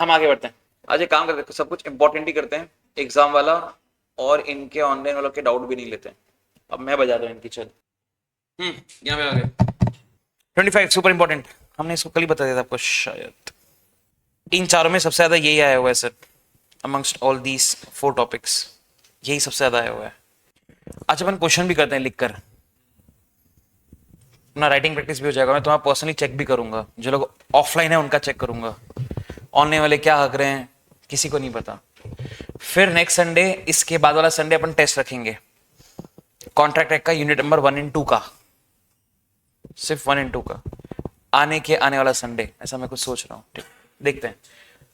हम आगे बढ़ते हैं। आज एक काम करते हैं, सब कुछ इंपॉर्टेंट ही करते हैं एग्जाम वाला, और इनके ऑनलाइन वालों के डाउट भी नहीं लेते हैं। अब मैं बजा दूं इनकी, चल। यहाँ पे आ गए 25 सुपर इंपॉर्टेंट। हमने इसको कल ही बता दिया था आपको शायद। इन चारों में सबसे ज्यादा यही आया हुआ है sir, amongst all these 4 topics यही सबसे ज्यादा आया हुआ है। अच्छा अपन क्वेश्चन भी करते हैं लिखकर, अपना राइटिंग प्रैक्टिस भी हो जाएगा। मैं तुम्हारा पर्सनली चेक भी करूंगा, जो लोग ऑफलाइन है उनका चेक करूंगा, ऑनलाइन वाले क्या हक रहे हैं किसी को नहीं पता। फिर नेक्स्ट संडे, इसके बाद वाला संडे अपन टेस्ट रखेंगे कॉन्ट्रैक्ट एक्ट का, यूनिट नंबर 1 और 2 का, सिर्फ 1 और 2 का, आने वाला संडे, ऐसा मैं कुछ सोच रहा हूँ। ठीक, देखते हैं।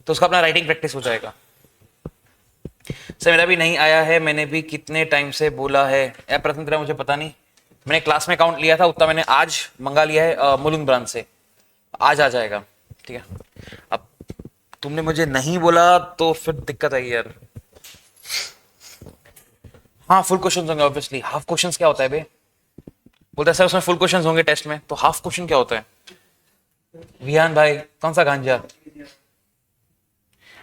तो उसका अपना राइटिंग प्रैक्टिस हो जाएगा। सर मेरा भी नहीं आया है, मैंने भी कितने टाइम से बोला है। या प्रथम तरह मुझे पता नहीं, मैंने क्लास में काउंट लिया था उतना, मैंने आज मंगा लिया है मुलुंद ब्रांच से, आज आ जाएगा। ठीक है, अब तुमने मुझे नहीं बोला तो फिर दिक्कत आई यार। हाँ फुल क्वेश्चन होंगे ऑब्वियसली। हाफ क्वेश्चन क्या होता है बे? बोलता है सर उसमें फुल क्वेश्चन होंगे टेस्ट में, तो हाफ क्वेश्चन क्या होता है? विहान भाई कौन सा गांजा?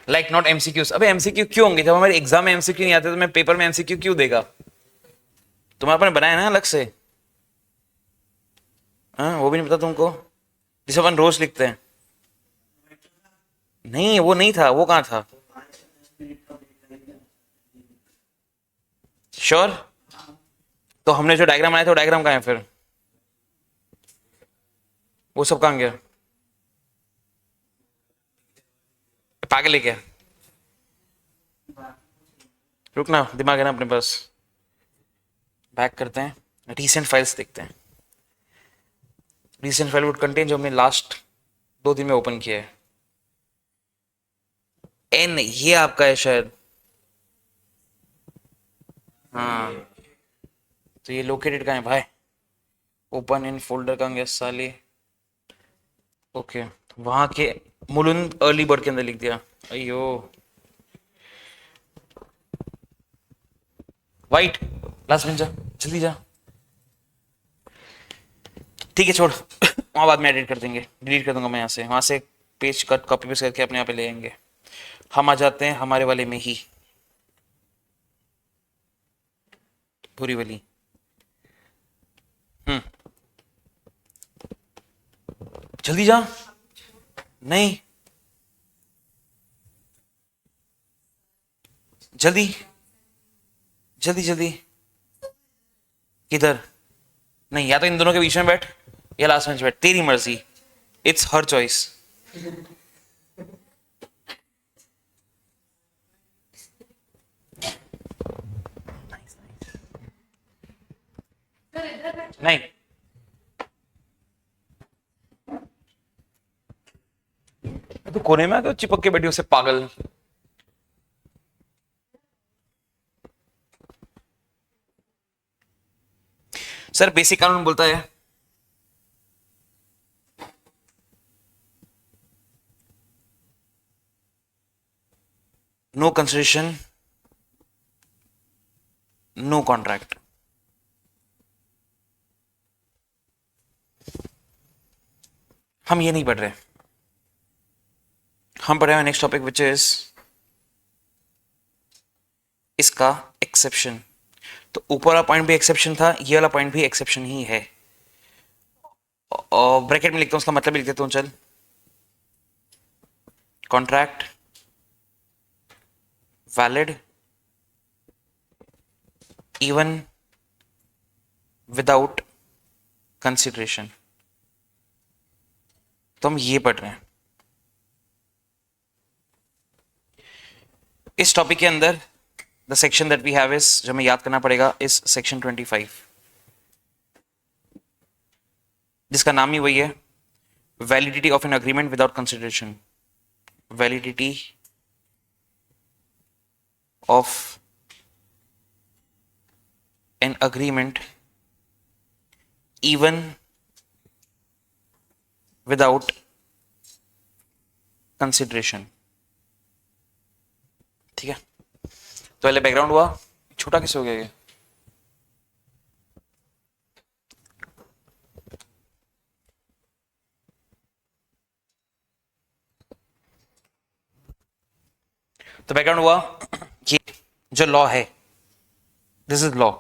Like not MCQs. अबे एमसीक्यू क्यों होंगे? जब हमारे एग्जाम में एमसीक्यू नहीं आते तो मैं पेपर में एमसीक्यू क्यों देगा? तुम्हारे अपने बनाया ना अलग से। हाँ वो भी नहीं पता तुमको, जिसे अपन रोज लिखते हैं। नहीं वो नहीं था, वो कहाँ था? श्योर? तो हमने जो डायग्राम बनाया था वो डायग्राम कहाँ है फिर? वो सब कहाँ गया? पागल है क्या? रुकना, दिमाग है ना अपने पास। बैक करते हैं, रीसेंट फाइल्स देखते हैं। रीसेंट फाइल वुड कंटेन जो हमने लास्ट 2 दिन में ओपन किया है। एन ये आपका है शायद। हाँ तो ये लोकेटेड कहाँ है भाई? ओपन इन फोल्डर कहाँ गया साले? ओके, वहां के मुलुंद अर्ली बर्ड के अंदर लिख दिया। अयो वाइट, लास्ट में जा, जल्दी जा। ठीक है छोड़, वहां बाद में एडिट कर देंगे, डिलीट कर दूंगा मैं यहाँ से। वहां से पेज कट कॉपी पेस्ट करके अपने यहाँ पे ले आएंगे। हम आ जाते हैं हमारे वाले में ही, पूरी वाली। हम्म, जल्दी जा। नहीं, जल्दी जल्दी जल्दी। किधर? नहीं, या तो इन दोनों के बीच में बैठ या लास्ट में बैठ, तेरी मर्जी, इट्स हर चॉइस। नहीं, तो कोने में आके चिपक के बैठी उसे पागल। सर बेसिक कानून बोलता है नो कंसिडरेशन नो कॉन्ट्रैक्ट। हम ये नहीं पढ़ रहे, हम पढ़ रहे हैं नेक्स्ट टॉपिक विच इज इसका एक्सेप्शन। तो ऊपर वाला पॉइंट भी एक्सेप्शन था, ये वाला पॉइंट भी एक्सेप्शन ही है। और ब्रैकेट में लिखता हूं, उसका मतलब भी लिख देता हूं, चल। Contract valid even without consideration. तो हम ये पढ़ रहे हैं इस टॉपिक के अंदर। The section that we have is, जो हमें याद करना पड़ेगा, इस सेक्शन 25, जिसका नाम ही वही है, validity of an agreement without consideration. Validity of an agreement even without consideration. ठीक है, तो पहले बैकग्राउंड हुआ। छोटा किससे हो गया ये? तो बैकग्राउंड हुआ ये जो लॉ है, दिस इज लॉ,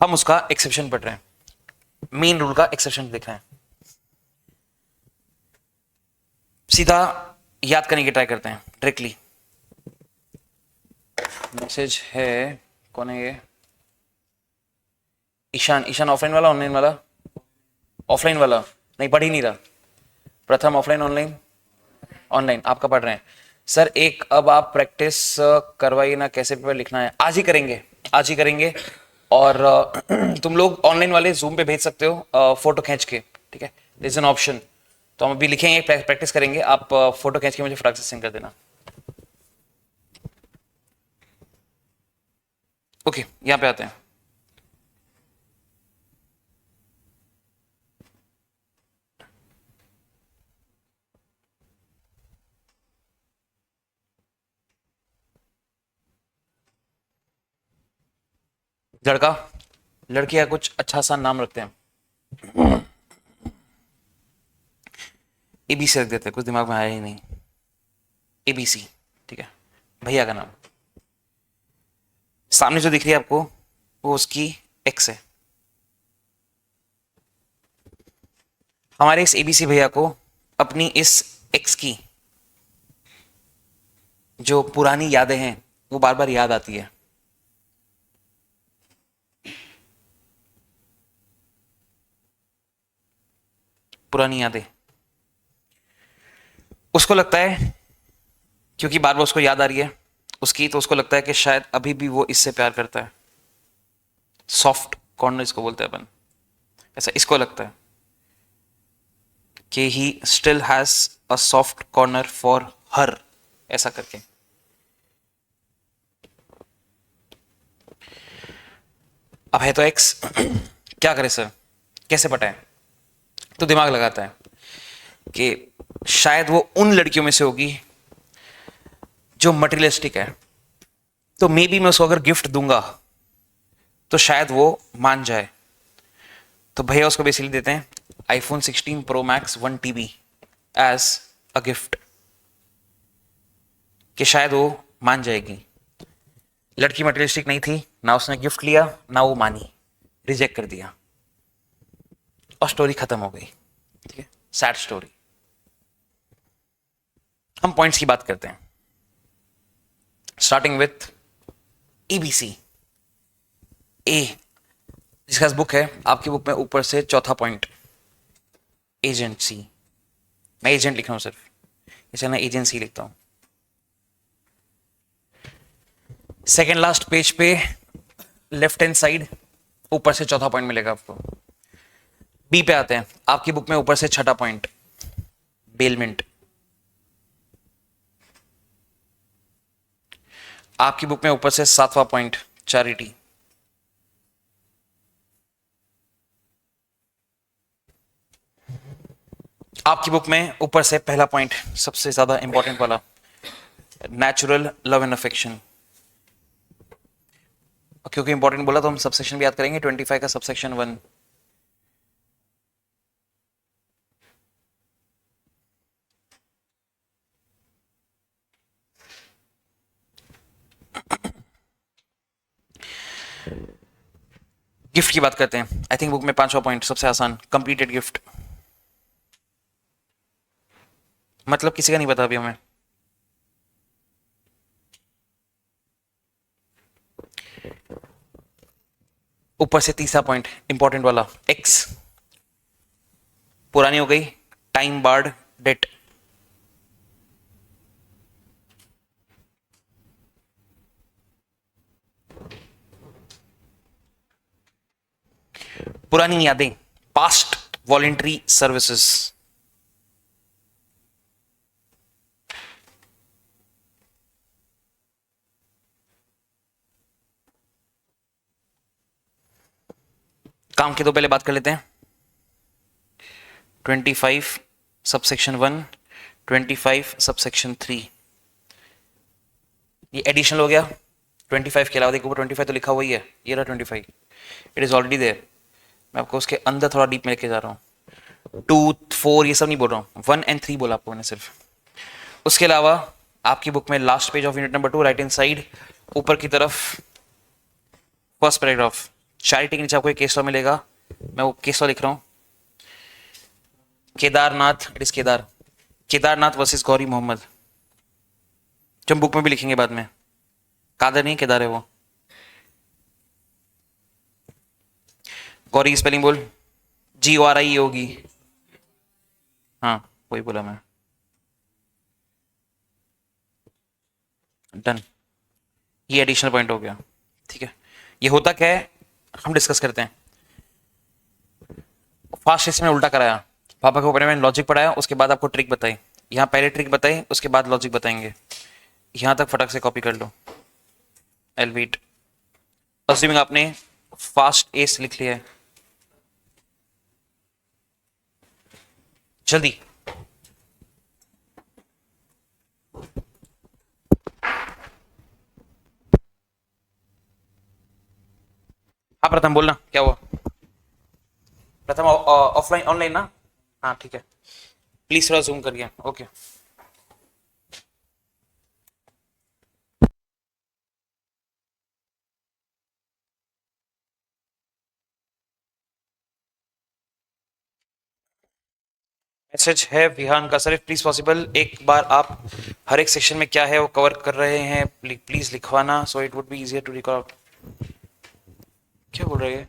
हम उसका एक्सेप्शन पढ़ रहे हैं, मेन रूल का एक्सेप्शन लिख रहे हैं। सीधा याद करने की ट्राई करते हैं डायरेक्टली। मैसेज है, कौन है ये? ईशान। ईशान ऑफलाइन वाला ऑनलाइन वाला? ऑफलाइन वाला नहीं, पढ़ ही नहीं रहा। प्रथम ऑफलाइन ऑनलाइन? ऑनलाइन। आपका पढ़ रहे हैं सर। एक अब आप प्रैक्टिस करवाइए ना, कैसे पेपर लिखना है। आज ही करेंगे, आज ही करेंगे। और तुम लोग ऑनलाइन वाले जूम पे भेज सकते हो फोटो खींच के, ठीक है? This is an option. तो हम अभी लिखेंगे, प्रैक्टिस करेंगे, आप फोटो खींच के मुझे फटाक से सेंड कर देना। ओके, यहां पे आते हैं। लड़का लड़की का कुछ अच्छा सा नाम रखते हैं, एबीसी रख देते हैं, कुछ दिमाग में आया ही नहीं। एबीसी, ठीक है? भैया का नाम सामने जो दिख रही है आपको, वो उसकी एक्स है। हमारे इस एबीसी भैया को अपनी इस एक्स की जो पुरानी यादें हैं वो बार बार याद आती है। पुरानी यादें उसको लगता है, क्योंकि बार बार उसको याद आ रही है उसकी, तो उसको लगता है कि शायद अभी भी वो इससे प्यार करता है। सॉफ्ट कॉर्नर इसको बोलते हैं अपन। ऐसा इसको लगता है कि he still has a soft corner for her, ऐसा करके। अब है तो एक्स, क्या करे सर, कैसे पटाए? तो दिमाग लगाता है कि शायद वो उन लड़कियों में से होगी जो मटेरियलिस्टिक है, तो मे बी मैं उसको अगर गिफ्ट दूंगा तो शायद वो मान जाए। तो भैया उसको बेसिकली देते हैं iPhone 16 pro max 1 TB as a gift, कि शायद वो मान जाएगी। लड़की मटेरियलिस्टिक नहीं थी, ना उसने गिफ्ट लिया ना वो मानी, रिजेक्ट कर दिया और स्टोरी खत्म हो गई। ठीक है, सैड स्टोरी। हम पॉइंट्स की बात करते हैं, स्टार्टिंग विथ एबीसी। ए जिसका बुक है आपकी बुक में, ऊपर से चौथा पॉइंट एजेंसी। मैं एजेंट लिख रहा हूं सिर्फ, इसे मैं एजेंसी लिखता हूं। सेकेंड लास्ट पेज पे लेफ्ट हैंड साइड ऊपर से चौथा पॉइंट मिलेगा आपको। बी पे आते हैं, आपकी बुक में ऊपर से छठा पॉइंट बेलमेंट। आपकी बुक में ऊपर से सातवां पॉइंट चैरिटी। आपकी बुक में ऊपर से पहला पॉइंट सबसे ज्यादा इंपॉर्टेंट वाला नेचुरल लव एंड अफेक्शन। क्योंकि इंपॉर्टेंट बोला तो हम सबसेक्शन भी याद करेंगे, 25 का सबसेक्शन 1। गिफ्ट की बात करते हैं। आई थिंक बुक में पांचवा पॉइंट सबसे आसान, कंप्लीटेड गिफ्ट। मतलब किसी का नहीं पता अभी हमें। ऊपर से तीसरा पॉइंट इंपॉर्टेंट वाला एक्स, पुरानी हो गई, टाइम बार्ड डेट। पुरानी यादें, पास्ट वॉलेंट्री सर्विसेज। काम के दो पहले बात कर लेते हैं। 25 सबसेक्शन 1, 25 सबसेक्शन 3। ये एडिशनल हो गया। 25 के अलावा देखो, ऊपर 25 तो लिखा हुआ ही है, ये रहा 25, इट इज ऑलरेडी देयर। मैं आपको उसके अंदर थोड़ा डीप में लेके जा रहा हूँ। 2, 4 ये सब नहीं बोल रहा हूँ, 1 और 3 बोला आपको मैंने सिर्फ। उसके अलावा आपकी बुक में last page of unit number 2, right hand side, ऊपर की तरफ फर्स्ट पैराग्राफ, चैरिटी के नीचे आपको एक केस लॉ मिलेगा। मैं वो केस लॉ लिख रहा हूं, Kedarnath, it is Kedarnath versus Gauri Mohammad, जो हम बुक में भी लिखेंगे बाद में। कादर नहीं, केदार है वो। गौरी की स्पेलिंग बोल, GORI होगी। हाँ वही बोला मैं। डन, ये एडिशनल पॉइंट हो गया। ठीक है, ये होता क्या है हम डिस्कस करते हैं। फास्ट में उल्टा कराया, पापा के ऊपर में लॉजिक पढ़ाया, उसके बाद आपको ट्रिक बताई। यहाँ पहले ट्रिक बताई, उसके बाद लॉजिक बताएंगे। यहां तक फटक से कॉपी कर लो। एलवीट अज्यूमिंग आपने फास्ट एस लिख लिया है, जल्दी। हाँ प्रथम बोलना, क्या हुआ? प्रथम ऑफलाइन ऑनलाइन ना? हाँ ठीक है, प्लीज थोड़ा जूम करिए। ओके मैसेज है विहान का, सर प्लीज पॉसिबल एक बार आप हर एक सेक्शन में क्या है वो कवर कर रहे हैं प्लीज लिखवाना, so it would be easier to recall. क्या बोल रहे हैं?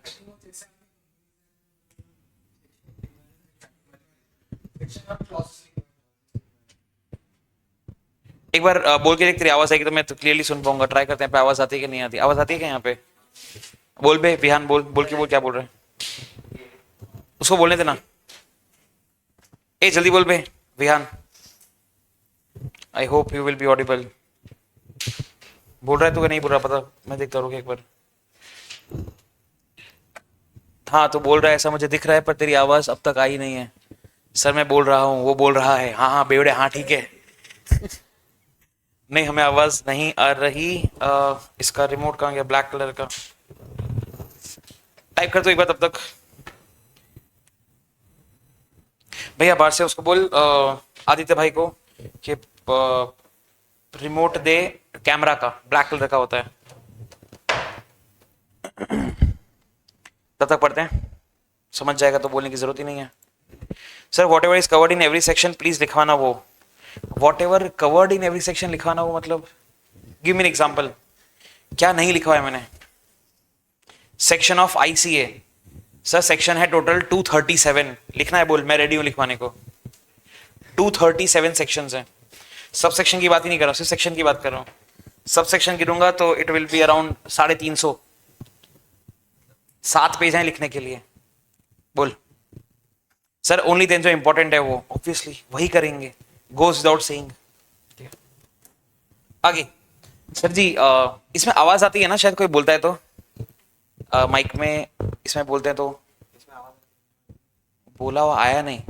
एक बार बोल के देख, तेरी आवाज आएगी तो मैं तो क्लियरली सुन पाऊंगा। ट्राई करते हैं पे आवाज आती है कि नहीं आती। आवाज आती है क्या यहाँ पे? बोल बे विहान, बोल बोल के बोल, क्या बोल रहे हैं? उसको बोलने देना। ए जल्दी बोल बे Vihaan. I hope you will be audible. बोल रहा है तू कि नहीं बोल रहा पता, मैं देखता रहूंगा एक बार। हाँ तो बोल रहा है ऐसा मुझे दिख रहा है, पर तेरी आवाज अब तक आई नहीं है। सर मैं बोल रहा हूँ, वो बोल रहा है हाँ हाँ बेवड़े, हाँ ठीक है। नहीं हमें आवाज नहीं आ रही। इसका रिमोट कहाँ गया, ब्लैक कलर का? टाइप कर दो एक बार तब तक। भैया बाहर से उसको बोल आदित्य भाई को कि रिमोट दे कैमरा का, ब्लैक कलर का होता है। तब तक पढ़ते हैं, समझ जाएगा तो बोलने की जरूरत ही नहीं है। Sir what ever is covered in every section please लिखवाना। वो what ever covered in every section लिखवाना वो मतलब, गिव मी एन एग्जांपल। क्या नहीं लिखवाया मैंने? Section of ICA, sir section है टोटल 237 लिखना है। बोल मैं रेडी हूं लिखवाने को। 237 सेक्शंस हैं। सब सेक्शन की बात ही नहीं कर रहा हूं, सिर्फ सेक्शन की बात कर रहा हूं। सब सेक्शन गिनूंगा तो it will be around 350। 7 page हैं लिखने के लिए। बोल सर ओनली देन जो इंपॉर्टेंट है वो ऑब्वियसली वही करेंगे, गोज विदाउट सेइंग। आगे सर जी इसमें आवाज आती है ना, शायद कोई बोलता है तो माइक में इसमें बोलते हैं तो बोला हुआ आया नहीं।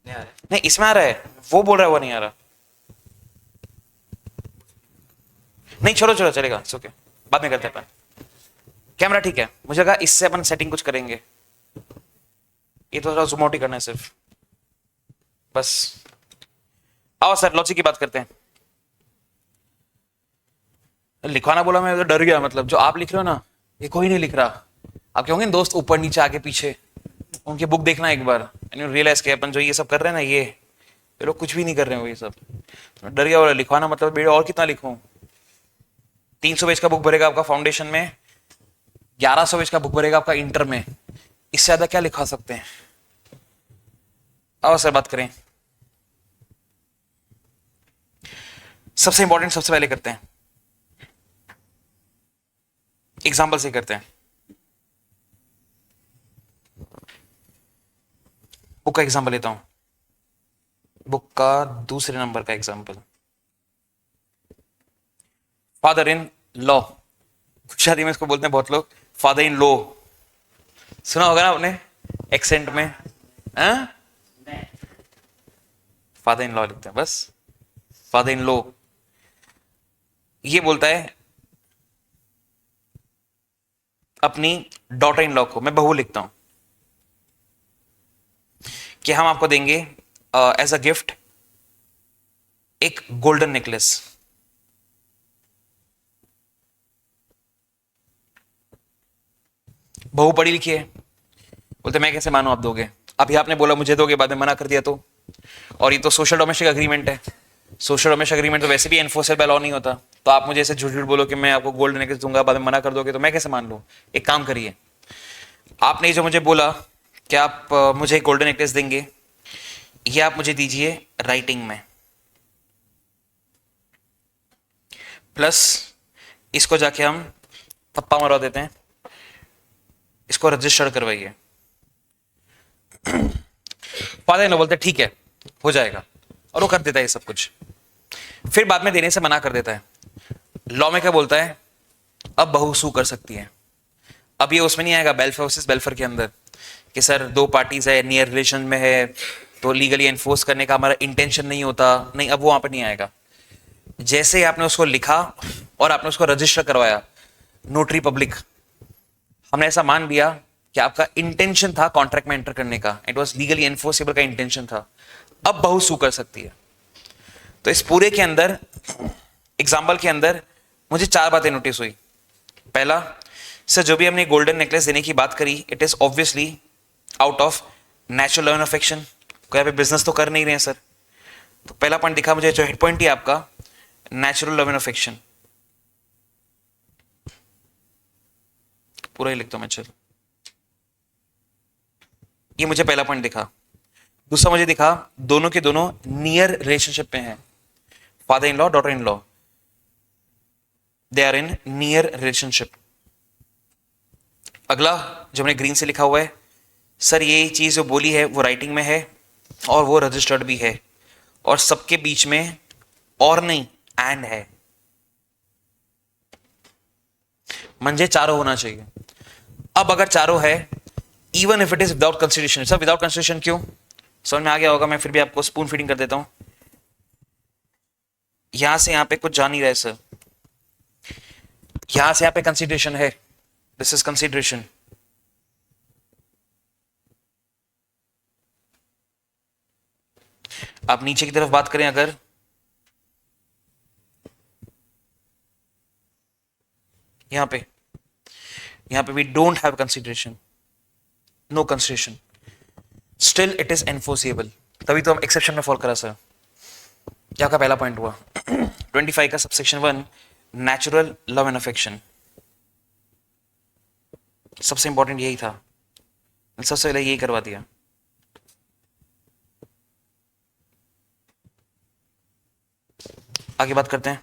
नहीं इसमें आ रहा है, वो बोल रहा है वो नहीं आ रहा। नहीं छोड़ो छोड़ो चलेगा, ओके बाद में करते हैं अपन। कैमरा ठीक है, मुझे लगा इससे अपन सेटिंग कुछ करेंगे। ये तो थोड़ा जूम आउट ही करना है सिर्फ बस। आओ सर लॉजिक की बात करते हैं। लिखवाना बोला मैं तो डर गया, मतलब जो आप लिख रहे हो ना ये कोई नहीं लिख रहा। आप होंगे दोस्त ऊपर नीचे आगे पीछे, उनकी बुक देखना एक बार एंड यू रियलाइज के अपन जो ये सब कर रहे हैं ना ये लोग कुछ भी नहीं कर रहे हो ये सब। डर गया बोला लिखवाना मतलब बेटा और कितना लिखूं। 300 पेज का बुक भरेगा आपका फाउंडेशन में, 1100 पेज का बुक भरेगा आपका इंटर में, इससे ज्यादा क्या लिखा सकते हैं? आओ सर बात करें। सबसे इंपॉर्टेंट सबसे पहले करते हैं, एग्जाम्पल से करते हैं। बुक का एग्जाम्पल लेता हूं, बुक का दूसरे नंबर का एग्जाम्पल। फादर इन लॉ, शादी में इसको बोलते हैं बहुत लोग फादर इन लॉ। सुना होगा ना आपने एक्सेंट में, फादर इन लॉ लिखते हैं बस। फादर इन लॉ ये बोलता है अपनी डॉटर इन लॉ को, मैं बहू लिखता हूं कि हम आपको देंगे एज अ गिफ्ट एक गोल्डन नेकलेस, बहू पढ़ी लिखी है, बोलते मैं कैसे मानूं आप दोगे, अभी आपने बोला मुझे दोगे, बाद में मना कर दिया और ये तो सोशल डोमेस्टिक अग्रीमेंट है, सोशल डोमेस्टिक अग्रीमेंट तो वैसे भी एनफोर्सेबल लॉ नहीं होता, तो आप मुझे ऐसे झूठ झूठ बोलो कि मैं आपको गोल्ड नेकलेस दूंगा, बाद में मना कर दोगे, तो मैं कैसे मान लूं। एक काम करिए, आपने जो मुझे बोला कि आप मुझे गोल्डन नेकलेस देंगे, ये आप मुझे दीजिए राइटिंग में, प्लस इसको जाके हम पप्पा मरवा देते हैं, इसको रजिस्टर करवाइए। फादर इन लॉ बोलते ठीक है हो जाएगा, और वो कर देता है ये सब कुछ, फिर बाद में देने से मना कर देता है। लॉ में क्या बोलता है, अब बहू सू कर सकती है। अब ये उसमें नहीं आएगा बेल्फर वर्सेस बेल्फर के अंदर कि सर दो पार्टीज है, नियर रिलेशन में है, तो लीगली एनफोर्स करने का हमारा इंटेंशन नहीं होता, नहीं, अब वो वहां पर नहीं आएगा। जैसे आपने उसको लिखा और आपने उसको रजिस्टर करवाया, नोटरी पब्लिक, हमने ऐसा मान लिया कि आपका इंटेंशन था कॉन्ट्रैक्ट में एंटर करने का, इट वाज लीगली एनफोर्सेबल का इंटेंशन था, अब बहू सू कर सकती है। तो इस पूरे के अंदर, एग्जाम्पल के अंदर मुझे 4 बातें नोटिस हुई। पहला, सर जो भी हमने गोल्डन नेकलेस देने की बात करी, it is obviously out of natural love and affection, कोई यहाँ पे बिजनेस तो कर नहीं रहे हैं सर। तो पहला पॉइंट दिखा मुझे, जो हेड पॉइंट ही आपका नेचुरल लव एंड अफेक्शन, पूरा ही लिखता हूं मैं, चल ये मुझे पहला पॉइंट दिखा। दूसरा मुझे दिखा दोनों के दोनों नियर रिलेशनशिप में हैं, father in law daughter in law, they are in near relationship. अगला जो हमने ग्रीन से लिखा हुआ है, सर ये चीज जो बोली है वो राइटिंग में है और वो रजिस्टर्ड भी है, और सबके बीच में और नहीं एंड है, म्हणजे चारों होना चाहिए। अब अगर चारों है, even if it is without consideration, sir without consideration क्यों, समझ में आ गया होगा, मैं फिर भी आपको स्पून फीडिंग कर देता हूं। यहां से यहां पे कुछ जा नहीं रहा है सर, यहां से यहां पे कंसिडरेशन है, दिस इज कंसिडरेशन। आप नीचे की तरफ बात करें अगर, यहां पे we don't have consideration, no consideration, still it is enforceable, तभी तो हम एक्सेप्शन में फॉल करा सर। क्या का पहला पॉइंट हुआ 25 का subsection 1 natural love and affection, सबसे इंपॉर्टेंट यही था, सबसे पहले यही करवा दिया। आगे बात करते हैं।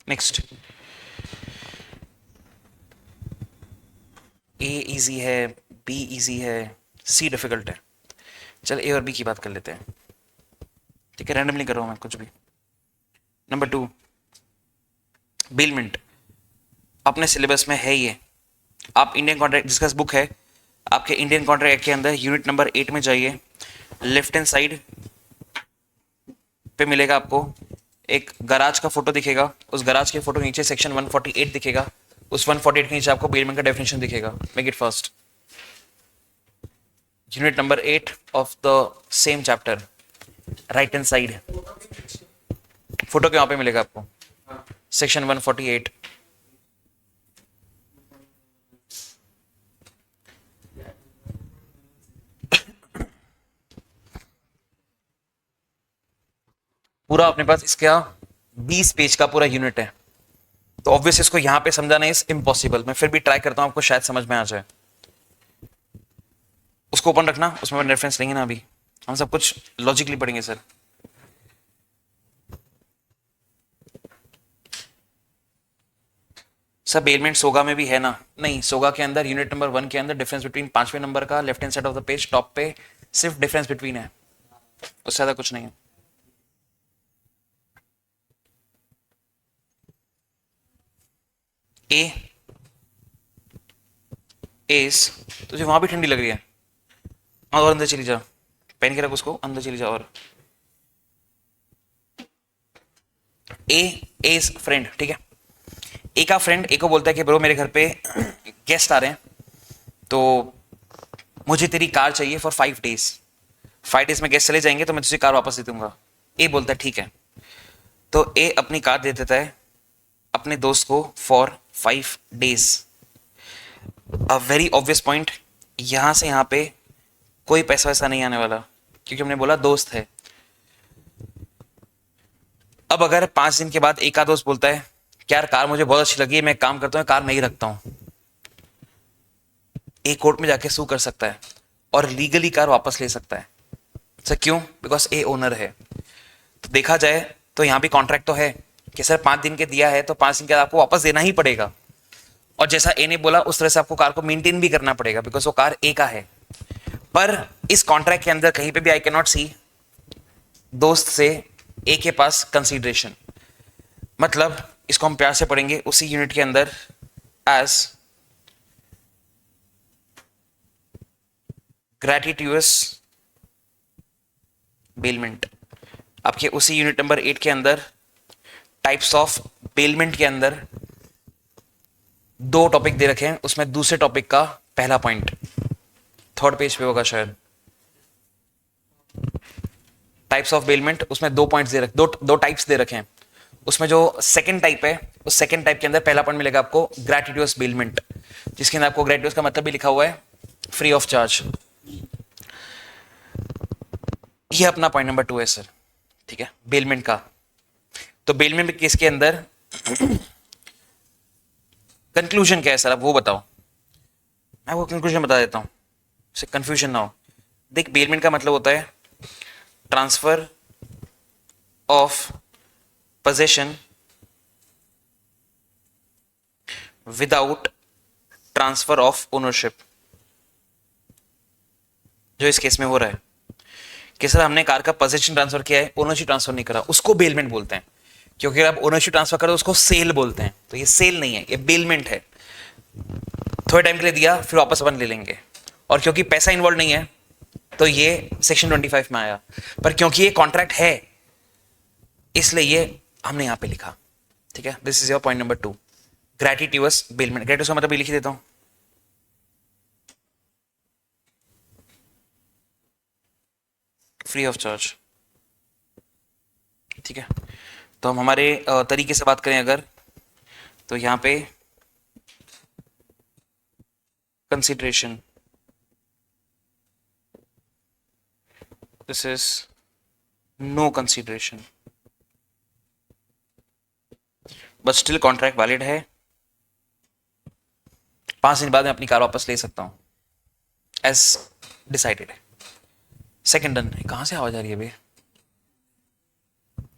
नेक्स्ट, ए इजी है, बी इजी है, सी डिफिकल्ट है। चल ए और बी की बात कर लेते हैं, ठीक है, रैंडमली कर रहा हूं मैं कुछ भी। नंबर 2, बेलमेंट अपने सिलेबस में है ये, आप इंडियन कॉन्ट्रैक्ट जिसका बुक है आपके इंडियन कॉन्ट्रैक्ट एक्ट के अंदर यूनिट नंबर 8 में जाइए, लेफ्ट हैंड साइड पे मिलेगा आपको एक गराज का फोटो दिखेगा, उस गराज के फोटो नीचे सेक्शन 148 दिखेगा, उस 148 के नीचे आपको बेलमेंट का डेफिनेशन दिखेगा। Make it first, unit number 8 of the same chapter, right hand side photo के वहां पे मिलेगा आपको सेक्शन 148। पूरा अपने पास इसका 20 पेज का पूरा यूनिट है, तो ऑब्वियस इसको यहां पे समझाना इज इम्पॉसिबल, मैं फिर भी ट्राई करता हूं, आपको शायद समझ में आ जाए। उसको ओपन रखना, उसमें रेफरेंस लेंगे ना, अभी हम सब कुछ लॉजिकली पढ़ेंगे सर। सर बेलमेंट सोगा में भी है ना, नहीं, सोगा के अंदर यूनिट नंबर 1 के अंदर डिफरेंस बिटवीन 5वें नंबर का left hand side of the page top पे सिर्फ डिफरेंस बिटवीन है, उससे ज्यादा कुछ नहीं है। ए एस, तुझे वहां भी ठंडी लग रही है, और अंदर चली जा, पहन के रख उसको, अंदर चली जा। और ए इज फ्रेंड, ठीक है, ए का फ्रेंड ए को बोलता है कि ब्रो मेरे घर पे गेस्ट आ रहे हैं, तो मुझे तेरी कार चाहिए फॉर 5 days। 5 days में गेस्ट चले जाएंगे तो मैं तुझे कार वापस दे दूंगा। ए बोलता है ठीक है। तो ए अपनी कार दे देता है अपने दोस्त को for 5 days। A very obvious point, यहां से यहां पे कोई पैसा वैसा नहीं आने वाला, क्योंकि हमने बोला दोस्त है। अब अगर 5 दिन के बाद एक आध दोस्त बोलता है कि यार कार मुझे बहुत अच्छी लगी है, मैं काम करता हूँ कार नहीं रखता हूं, ए कोर्ट में जाके सू कर सकता है और लीगली कार वापस ले सकता है। सर क्यों? बिकॉज ए ओनर है। तो देखा जाए तो यहां भी कॉन्ट्रैक्ट तो है कि सर 5 दिन के दिया है तो 5 दिन के बाद आपको वापस देना ही पड़ेगा, और जैसा ए ने बोला उस तरह से आपको कार को मेंटेन भी करना पड़ेगा, बिकॉज वो कार ए का है। पर इस कॉन्ट्रैक्ट के अंदर कहीं पे भी आई कैन नॉट सी दोस्त से ए के पास कंसीडरेशन। मतलब इसको हम प्यार से पढ़ेंगे उसी यूनिट के अंदर एज ग्रेटिट्यूअस बेलमेंट। आपके उसी यूनिट नंबर 8 के अंदर टाइप्स ऑफ बेलमेंट के अंदर 2 टॉपिक दे रखे हैं, उसमें दूसरे टॉपिक का पहला पॉइंट 3rd पेज पे होगा शायद। टाइप्स ऑफ बेलमेंट, उसमें 2 पॉइंट्स दे रखे, दो टाइप्स दे रखे हैं। उसमें जो सेकंड टाइप है उस सेकंड टाइप के अंदर पहला पॉइंट मिलेगा आपको ग्रेटिट्यूअस बेलमेंट, जिसके अंदर आपको ग्रेटिट्यूअस का मतलब भी लिखा हुआ है फ्री ऑफ चार्ज। ये अपना पॉइंट नंबर 2 है सर, ठीक है, बेलमेंट का। तो बेलमेंट केस के अंदर कंक्लूजन क्या है सर, आप वो बताओ। मैं वो कंक्लूजन बता देता हूं, इससे कंफ्यूजन ना हो। देख, बेलमेंट का मतलब होता है transfer of possession without transfer of ownership. जो इस केस में हो रहा है कि सर हमने कार का पोजेशन ट्रांसफर किया है, ओनरशिप ट्रांसफर नहीं करा, उसको बेलमेंट बोलते हैं। क्योंकि अगर आप ओनरशिप ट्रांसफर करो उसको सेल बोलते हैं, तो ये सेल नहीं है, ये बेलमेंट है। थोड़े टाइम के लिए दिया फिर वापस अपन ले लेंगे, और क्योंकि पैसा इन्वॉल्व नहीं है तो ये सेक्शन 25 में आया। पर क्योंकि ये कॉन्ट्रैक्ट है इसलिए ये हमने यहां पे लिखा, ठीक है। This is your point number 2, gratuitous bailment. Gratuitous का मतलब भी लिख देता हूं, फ्री ऑफ चार्ज, ठीक है। तो हम हमारे तरीके से बात करें अगर, तो यहां पे consideration, this is no consideration, but still contract valid है। 5 दिन बाद मैं अपनी कार वापस ले सकता हूं एज डिसाइडेड है। Second done. कहां से आवाज आ रही है भैया?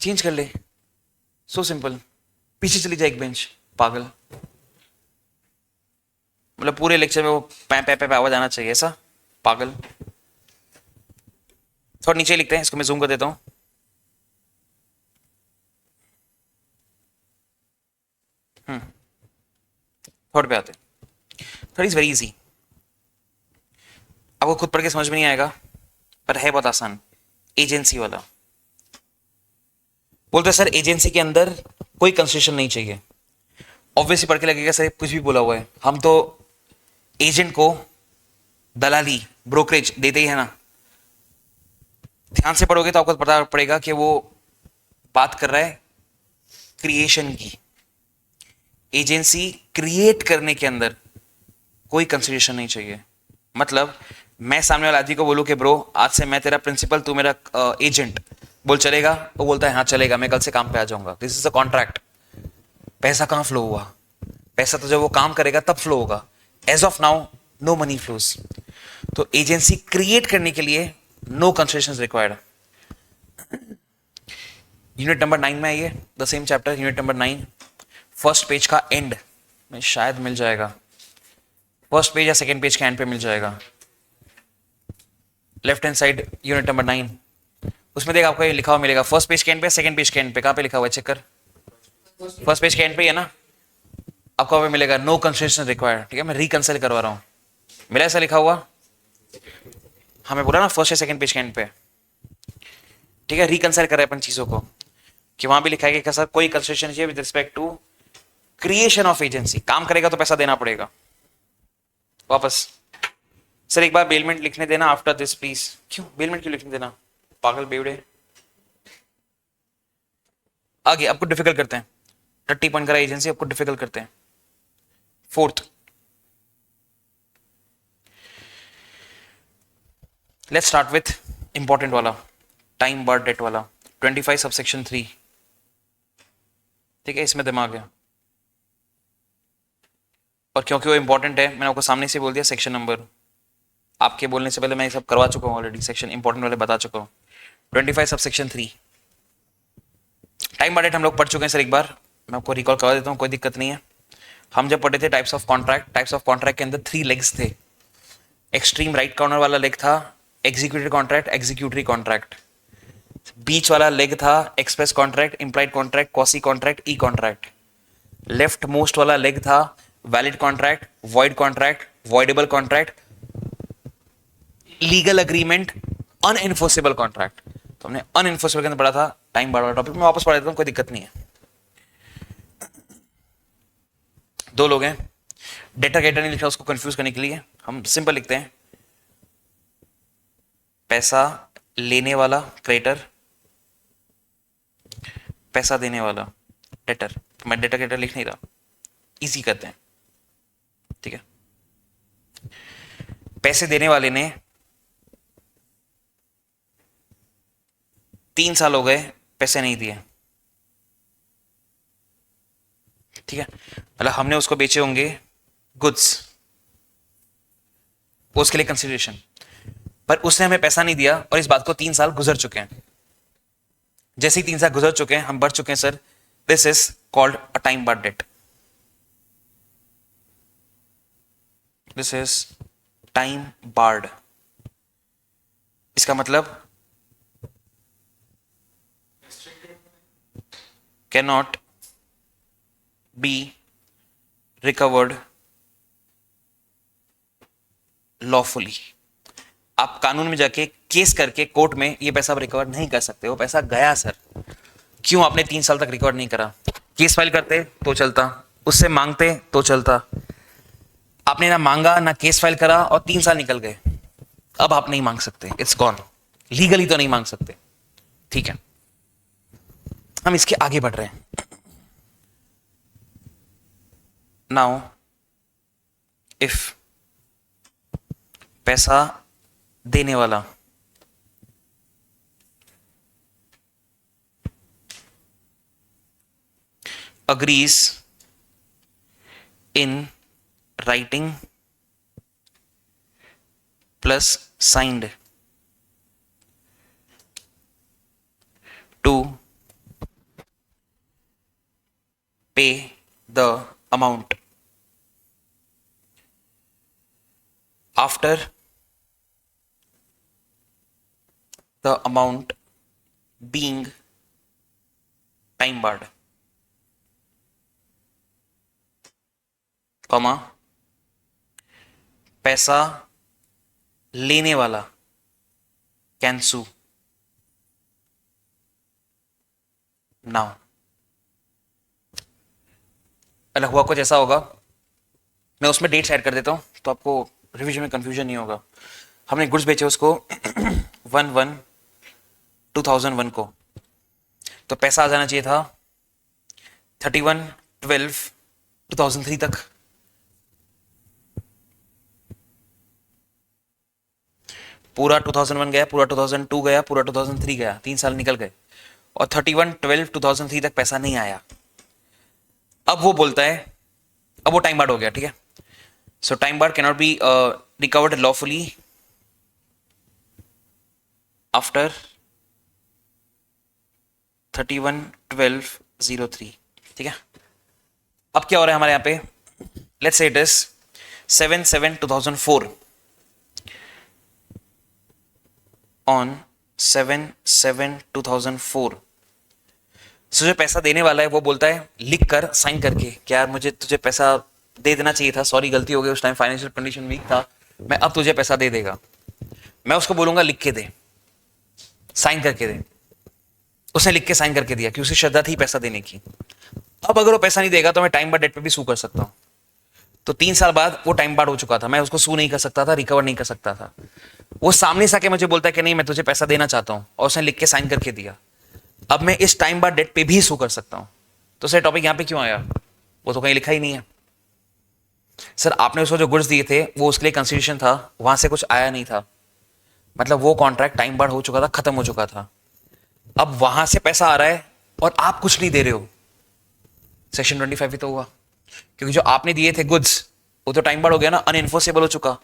चेंज कर ले, सो सिंपल। पीछे चली जाए एक बेंच, पागल। मतलब पूरे लेक्चर में वो पै पै पै आवाज आना चाहिए ऐसा, पागल। थोड़ा नीचे लिखते हैं, इसको मैं जूम कर देता हूं। थर्ड पे आते हैं। थर्ड इज वेरी इजी, आपको खुद पढ़ के समझ में नहीं आएगा पर है बहुत आसान। एजेंसी वाला बोलते सर एजेंसी के अंदर कोई कंस्ट्रक्शन नहीं चाहिए। ऑब्वियसली पढ़ के लगेगा सर कुछ भी बोला हुआ है, हम तो एजेंट को दलाली ब्रोकरेज देते ही है ना। ध्यान से पढ़ोगे तो आपको पता पड़ेगा कि वो बात कर रहा है क्रिएशन की। एजेंसी क्रिएट करने के अंदर कोई कंसिडरेशन नहीं चाहिए। मतलब मैं सामने वाले आदमी को बोलूं कि ब्रो आज से मैं तेरा प्रिंसिपल, तू मेरा एजेंट, बोल चलेगा? वो बोलता है हाँ चलेगा, मैं कल से काम पे आ जाऊंगा। This is a contract. पैसा कहां फ्लो हुआ? पैसा तो जब वो काम करेगा तब फ्लो होगा। As of now no money flows. तो एजेंसी क्रिएट करने के लिए no consideration required. Unit number 9 में आइए, the same chapter, unit number 9, first page का एंड में शायद मिल जाएगा। फर्स्ट पेज या सेकंड पेज के एंड पे मिल जाएगा, left hand side, unit number 9। उसमें देख आपको ये लिखा हुआ मिलेगा फर्स्ट पेज के एंड पे, सेकंड पेज के एंड पे। कहां पे लिखा हुआ है चेक कर? फर्स्ट पेज के एंड पे ही है ना। आपको वहां मिलेगा नो कंसिडरेशन रिक्वायर्ड। ठीक है, मैं रिकंसिडर करवा रहा हूं, मिला ऐसा लिखा हुआ? हमें बोला ना फर्स्ट या सेकंड पेज के एंड पे। ठीक है, रिकंसिडर कर रहे हैं अपन चीजों को, कि वहां भी लिखा है कि सर कोई कंसिडरेशन चाहिए with respect to creation of agency. काम करेगा तो पैसा देना पड़ेगा। वापस। सर एक बार बेलमेंट लिखने देना आफ्टर दिस प्लीज। क्यों बेलमेंट क्यों लिखने देना, पागल बेवड़े। आगे आपको डिफिकल्ट करते हैं, 30 पॉइंट करा एजेंसी, आपको डिफिकल्ट करते हैं। Fourth, let's start with important वाला, टाइम बार डेट वाला, 25 सबसेक्शन 3। ठीक है, इसमें दिमाग है, और क्योंकि वो इंपॉर्टेंट है मैंने आपको सामने से बोल दिया सेक्शन नंबर, आपके बोलने से पहले मैं ये सब करवा चुका हूँ ऑलरेडी, सेक्शन इंपॉर्टेंट वाले बता चुका हूँ। 25 सबसेक्शन 3, टाइम बार डेट हम लोग पढ़ चुके हैं सर, एक बार मैं आपको रिकॉल करवा देता हूँ, कोई दिक्कत नहीं है। हम जब पढ़े थे types of contract, types of contract के अंदर 3 लेग्स थे। एक्सट्रीम राइट कॉर्नर वाला लेग था एग्जीक्यूटिव कॉन्ट्रैक्ट, एग्जीक्यूटरी कॉन्ट्रैक्ट। बीच वाला लेग था express contract, implied contract, quasi contract, E contract. Left most वाला लेग था valid contract, void contract, voidable contract, legal agreement, unenforceable contract. तो हमने अनएनफोर्सेबल के अंदर पढ़ा था टाइम बार वाला टॉपिक, मैं वापस पढ़ देता हूं, कोई दिक्कत नहीं है। 2 लोग हैं, डेटर गेटर नहीं लिखा, उसको कंफ्यूज करने के लिए हम सिंपल लिखते हैं, पैसा लेने वाला क्रेडिटर, पैसा देने वाला डेटर। मैं डेटर गेटर लिख नहीं रहा, इजी करते हैं, ठीक है। पैसे देने वाले ने 3 साल हो गए पैसे नहीं दिए, ठीक है, मतलब हमने उसको बेचे होंगे गुड्स, उसके लिए कंसिडरेशन, पर उसने हमें पैसा नहीं दिया और इस बात को 3 साल गुजर चुके हैं। जैसे ही 3 साल गुजर चुके हैं, हम बढ़ चुके हैं sir, this is called a time barred debt. This is time barred. इसका मतलब cannot be recovered lawfully। आप कानून में जाके केस करके कोर्ट में ये पैसा आप रिकवर नहीं कर सकते, वो पैसा गया सर। क्यों आपने 3 साल तक रिकवर नहीं करा? केस फाइल करते तो चलता, उससे मांगते तो चलता, आपने ना मांगा ना केस फाइल करा और 3 साल निकल गए। अब आप नहीं मांग सकते, इट्स गॉन, लीगली तो नहीं मांग सकते, ठीक है। हम इसके आगे बढ़ रहे हैं। नाउ इफ पैसा देने वाला agrees in writing plus signed to pay the amount after the amount being time barred, comma पैसा लेने वाला कैन सू नाउ। अलग हुआ कुछ ऐसा होगा, मैं उसमें डेट्स ऐड कर देता हूं तो आपको रिवीजन में कंफ्यूजन नहीं होगा। हमने गुड्स बेचे उसको 1/1/2001 को, तो पैसा आ जाना चाहिए था 31/12/2003 तक। पूरा 2001 गया, पूरा 2002 गया, पूरा 2003 गया, 3 साल निकल गए और 31/12/2003 तक पैसा नहीं आया। अब वो बोलता है, अब वो टाइम बार्ड हो गया, ठीक है। सो time barred can not be recovered lawfully after 31/12/03, ठीक है। अब क्या हो रहा है हमारे यहाँ पे, let's say it is 7/7/2004 on 7/7/2004। सो जो पैसा देने वाला है वो बोलता है लिख कर साइन करके कि यार मुझे तुझे पैसा दे देना चाहिए था, सॉरी गलती हो गई, उस टाइम फाइनेंशियल कंडीशन वीक था, मैं अब तुझे पैसा दे देगा। मैं उसको बोलूंगा लिख के दे, साइन करके दे। उसने लिख के साइन करके दिया कि उसे श्रद्धा थी पैसा देने की। अब अगर वो पैसा नहीं देगा तो मैं टाइम बार डेट पे भी सू कर सकता हूं। तो 3 साल बाद वो टाइम बार्ड हो चुका था, मैं उसको सू नहीं कर सकता था, रिकवर नहीं कर सकता था। वो सामने से आके मुझे बोलता है कि नहीं मैं तुझे पैसा देना चाहता हूं, और उसने लिख के साइन करके दिया। अब मैं इस टाइम बार्ड डेट पे भी सू कर सकता हूं। तो सर टॉपिक यहां पे क्यों आया? वो तो कहीं लिखा ही नहीं है। सर आपने उसको जो गुड्स दिए थे वो उसके लिए कंसिडरेशन था, वहां से कुछ आया नहीं था, मतलब वो कॉन्ट्रैक्ट टाइम बार्ड हो चुका था, खत्म हो चुका था। अब वहां से पैसा आ रहा है और आप कुछ नहीं दे रहे हो, सेक्शन 25 ही तो हुआ, क्योंकि जो आपने दिए थे गुड्स वो तो टाइम बार्ड हो गया ना, अनएनफोर्सेबल हो चुका।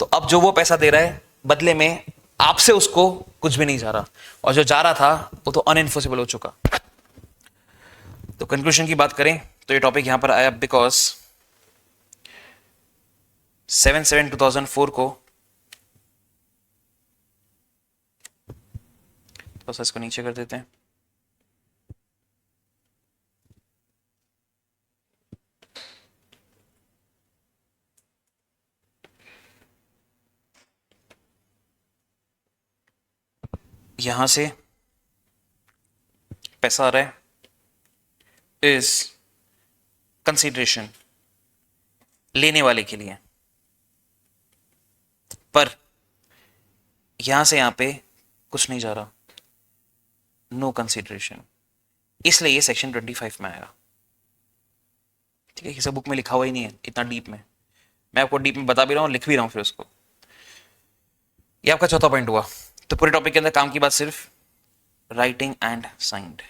तो अब जो वो पैसा दे रहा है बदले में आपसे उसको कुछ भी नहीं जा रहा, और जो जा रहा था वो तो अनएनफोर्सेबल हो चुका। तो कंक्लूजन की बात करें तो ये टॉपिक यहां पर आया बिकॉज 7/7/2004 को, तो इसको नीचे कर देते हैं, यहां से पैसा आ रहा है इज कंसीडरेशन लेने वाले के लिए, पर यहां से यहां पे कुछ नहीं जा रहा, नो कंसीडरेशन, इसलिए ये सेक्शन 25 में आएगा। ठीक है, किसी बुक में लिखा हुआ ही नहीं है इतना डीप में, मैं आपको डीप में बता भी रहा हूं, लिख भी रहा हूं फिर उसको। ये आपका चौथा पॉइंट हुआ। तो पूरे टॉपिक के अंदर काम की बात सिर्फ राइटिंग एंड साइंड,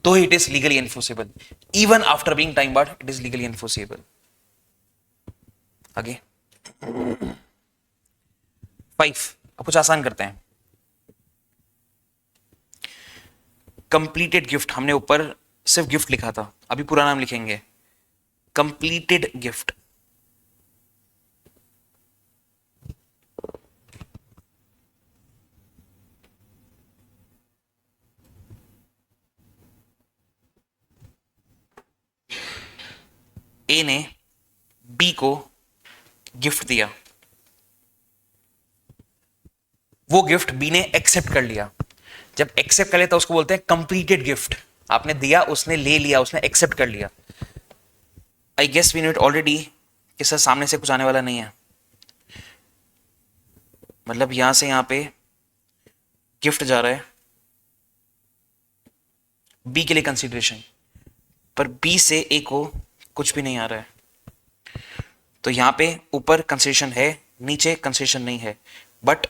तो it is legally enforceable, even after being time barred it is legally enforceable. आगे 5, अब कुछ आसान करते हैं। कंप्लीटेड गिफ्ट, हमने ऊपर सिर्फ गिफ्ट लिखा था, अभी पूरा नाम लिखेंगे, कंप्लीटेड गिफ्ट। ए ने बी को गिफ्ट दिया, वो गिफ्ट बी ने एक्सेप्ट कर लिया। जब एक्सेप्ट कर लेता उसको बोलते हैं कंप्लीटेड गिफ्ट। आपने दिया, उसने ले लिया, उसने एक्सेप्ट कर लिया। I guess we know it already कि सर सामने से कुछ आने वाला नहीं है, मतलब यहां से यहां पे गिफ्ट जा रहा है बी के लिए कंसीडरेशन, पर बी से ए को कुछ भी नहीं आ रहा है। तो यहां पे ऊपर कंसीडरेशन है, नीचे कंसीडरेशन नहीं है। बट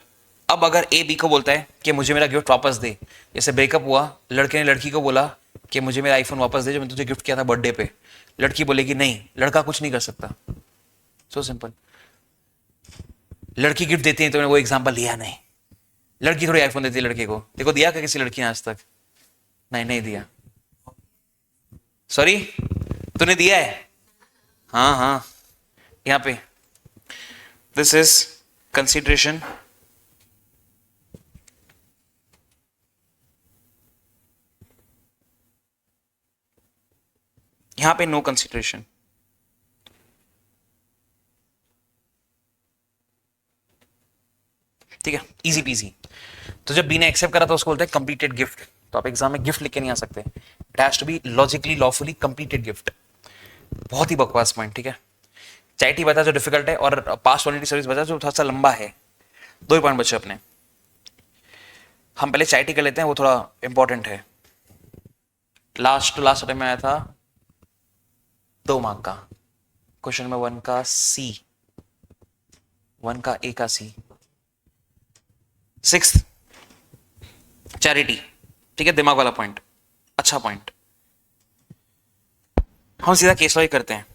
अब अगर ए बी को बोलता है कि मुझे मेरा गिफ्ट वापस दे, जैसे ब्रेकअप हुआ, लड़के ने लड़की को बोला कि मुझे मेरा आईफोन वापस दे जो मैंने तुझे गिफ्ट किया था बर्थडे पे, लड़की बोलेगी नहीं, लड़का कुछ नहीं कर सकता। So simple. लड़की गिफ्ट देती है, तो मैंने वो एग्जांपल लिया नहीं, लड़की थोड़ी आईफोन देती है लड़के को, देखो दिया क्या किसी लड़की ने आज तक? नहीं, नहीं दिया। सॉरी, तूने दिया है? हाँ हाँ, यहां पे दिस इज कंसीडरेशन, यहां पे नो कंसीडरेशन। ठीक है, इजी पीजी। तो जब बी ने एक्सेप्ट करा तो उसको बोलते हैं कंप्लीटेड गिफ्ट। तो आप एग्जाम में गिफ्ट लिख के नहीं आ सकते, it has to be logically lawfully completed gift. बहुत ही बकवास पॉइंट। ठीक है, चाइटी बता जो डिफिकल्ट है, और पास्ट वॉलिटी सर्विस बता जो थोड़ा सा लंबा है। 2 ही पॉइंट बचे अपने। हम पहले चाइटी कर लेते हैं, वो थोड़ा इंपॉर्टेंट है। लास्ट टाइम में आया था 2 मार्क का क्वेश्चन नंबर 1 का सी, 1 का ए का सी। 6th charity. ठीक है, दिमाग वाला पॉइंट, अच्छा पॉइंट। हम सीधा केस लॉ ही करते हैं।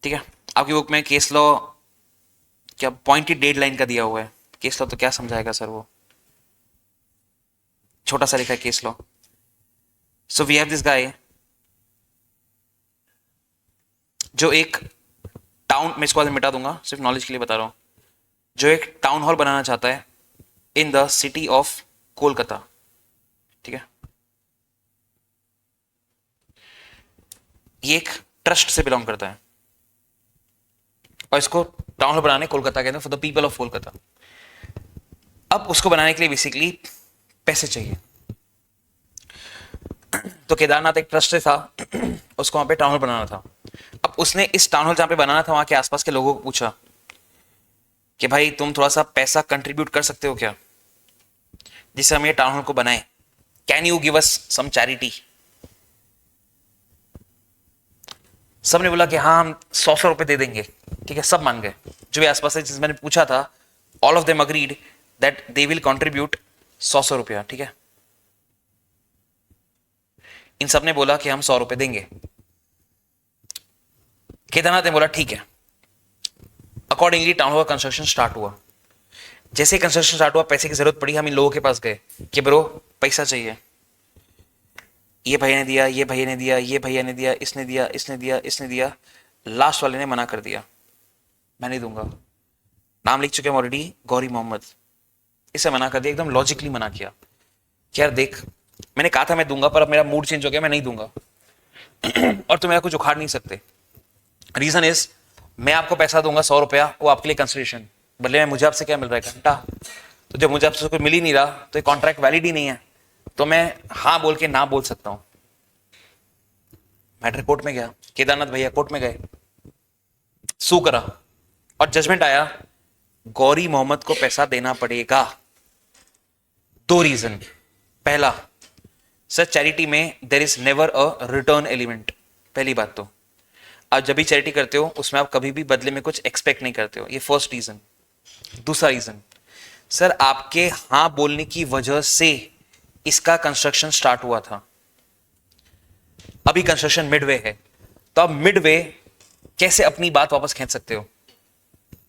ठीक है, आपकी बुक में केस लॉ क्या पॉइंटेड डेडलाइन का दिया हुआ है। केस लॉ तो क्या समझाएगा सर, वो छोटा सा लिखा है case law. So we have this guy जो एक टाउन, मैं इसको आज मिटा दूंगा, सिर्फ नॉलेज के लिए बता रहा हूं, जो एक टाउन हॉल बनाना चाहता है in the city of Kolkata. ठीक है, ये एक ट्रस्ट से बिलोंग करता है और इसको टाउन हॉल बनाने कोलकाता कहते हैं, for the people of Kolkata. अब उसको बनाने के लिए बेसिकली पैसे चाहिए। तो केदारनाथ एक ट्रस्ट से था, उसको वहां पे टाउन हॉल बनाना था। अब उसने इस टाउन हॉल जहां पे बनाना था वहां के आसपास के लोगों को पूछा कि भाई तुम थोड़ा सा पैसा कंट्रीब्यूट कर सकते हो क्या, जिससे हम ये टाउन हॉल को बनाए, can you give us some charity. सबने बोला कि हाँ हम 100 रुपए दे देंगे। ठीक है, सब मान गए। जो भी आसपास से जिस मैंने पूछा था, all of them agreed that they will contribute 100 रुपया। ठीक है, इन सब ने बोला कि हम 100 रुपए देंगे। केदारनाथ ने बोला ठीक है। अकॉर्डिंगली टाउन हॉल का कंस्ट्रक्शन स्टार्ट हुआ। जैसे कंस्ट्रक्शन स्टार्ट हुआ, पैसे की जरूरत पड़ी, हम इन लोगों के पास गए कि ब्रो पैसा चाहिए। ये भैया ने दिया, ये भैया ने दिया, ये भैया ने दिया, इसने दिया, इसने दिया, इसने दिया। लास्ट वाले ने मना कर दिया, मैं नहीं दूंगा। नाम लिख चुके हैं ऑलरेडी, गौरी मोहम्मद। इसे मना कर दिया, एकदम लॉजिकली मना किया कि यार देख, मैंने कहा था मैं दूंगा, पर अब मेरा मूड चेंज हो गया, मैं नहीं दूंगा और तुम मेरा कुछ उखाड़ नहीं सकते। रीजन इज, मैं आपको पैसा दूंगा 100 रुपया, वो आपके लिए कंसिडरेशन, बदले में मुझे आपसे क्या मिल रहा है, घंटा। तो जब मुझे आपसे कुछ मिल ही नहीं रहा तो ये कॉन्ट्रैक्ट वैलिड ही नहीं है, तो मैं हाँ बोल के ना बोल सकता हूं। मैटर कोर्ट में गया, केदारनाथ भैया कोर्ट में गए, सू करा और जजमेंट आया गौरी मोहम्मद को पैसा देना पड़ेगा। 2 रीजन। पहला, सर चैरिटी में there is never a return element. पहली बात तो आप जब भी चैरिटी करते हो उसमें आप कभी भी बदले में कुछ एक्सपेक्ट नहीं करते हो, ये फर्स्ट रीजन। दूसरा रीजन, सर आपके हां बोलने की वजह से इसका कंस्ट्रक्शन स्टार्ट हुआ था, अभी कंस्ट्रक्शन मिडवे है, तो आप मिडवे कैसे अपनी बात वापस खींच सकते हो,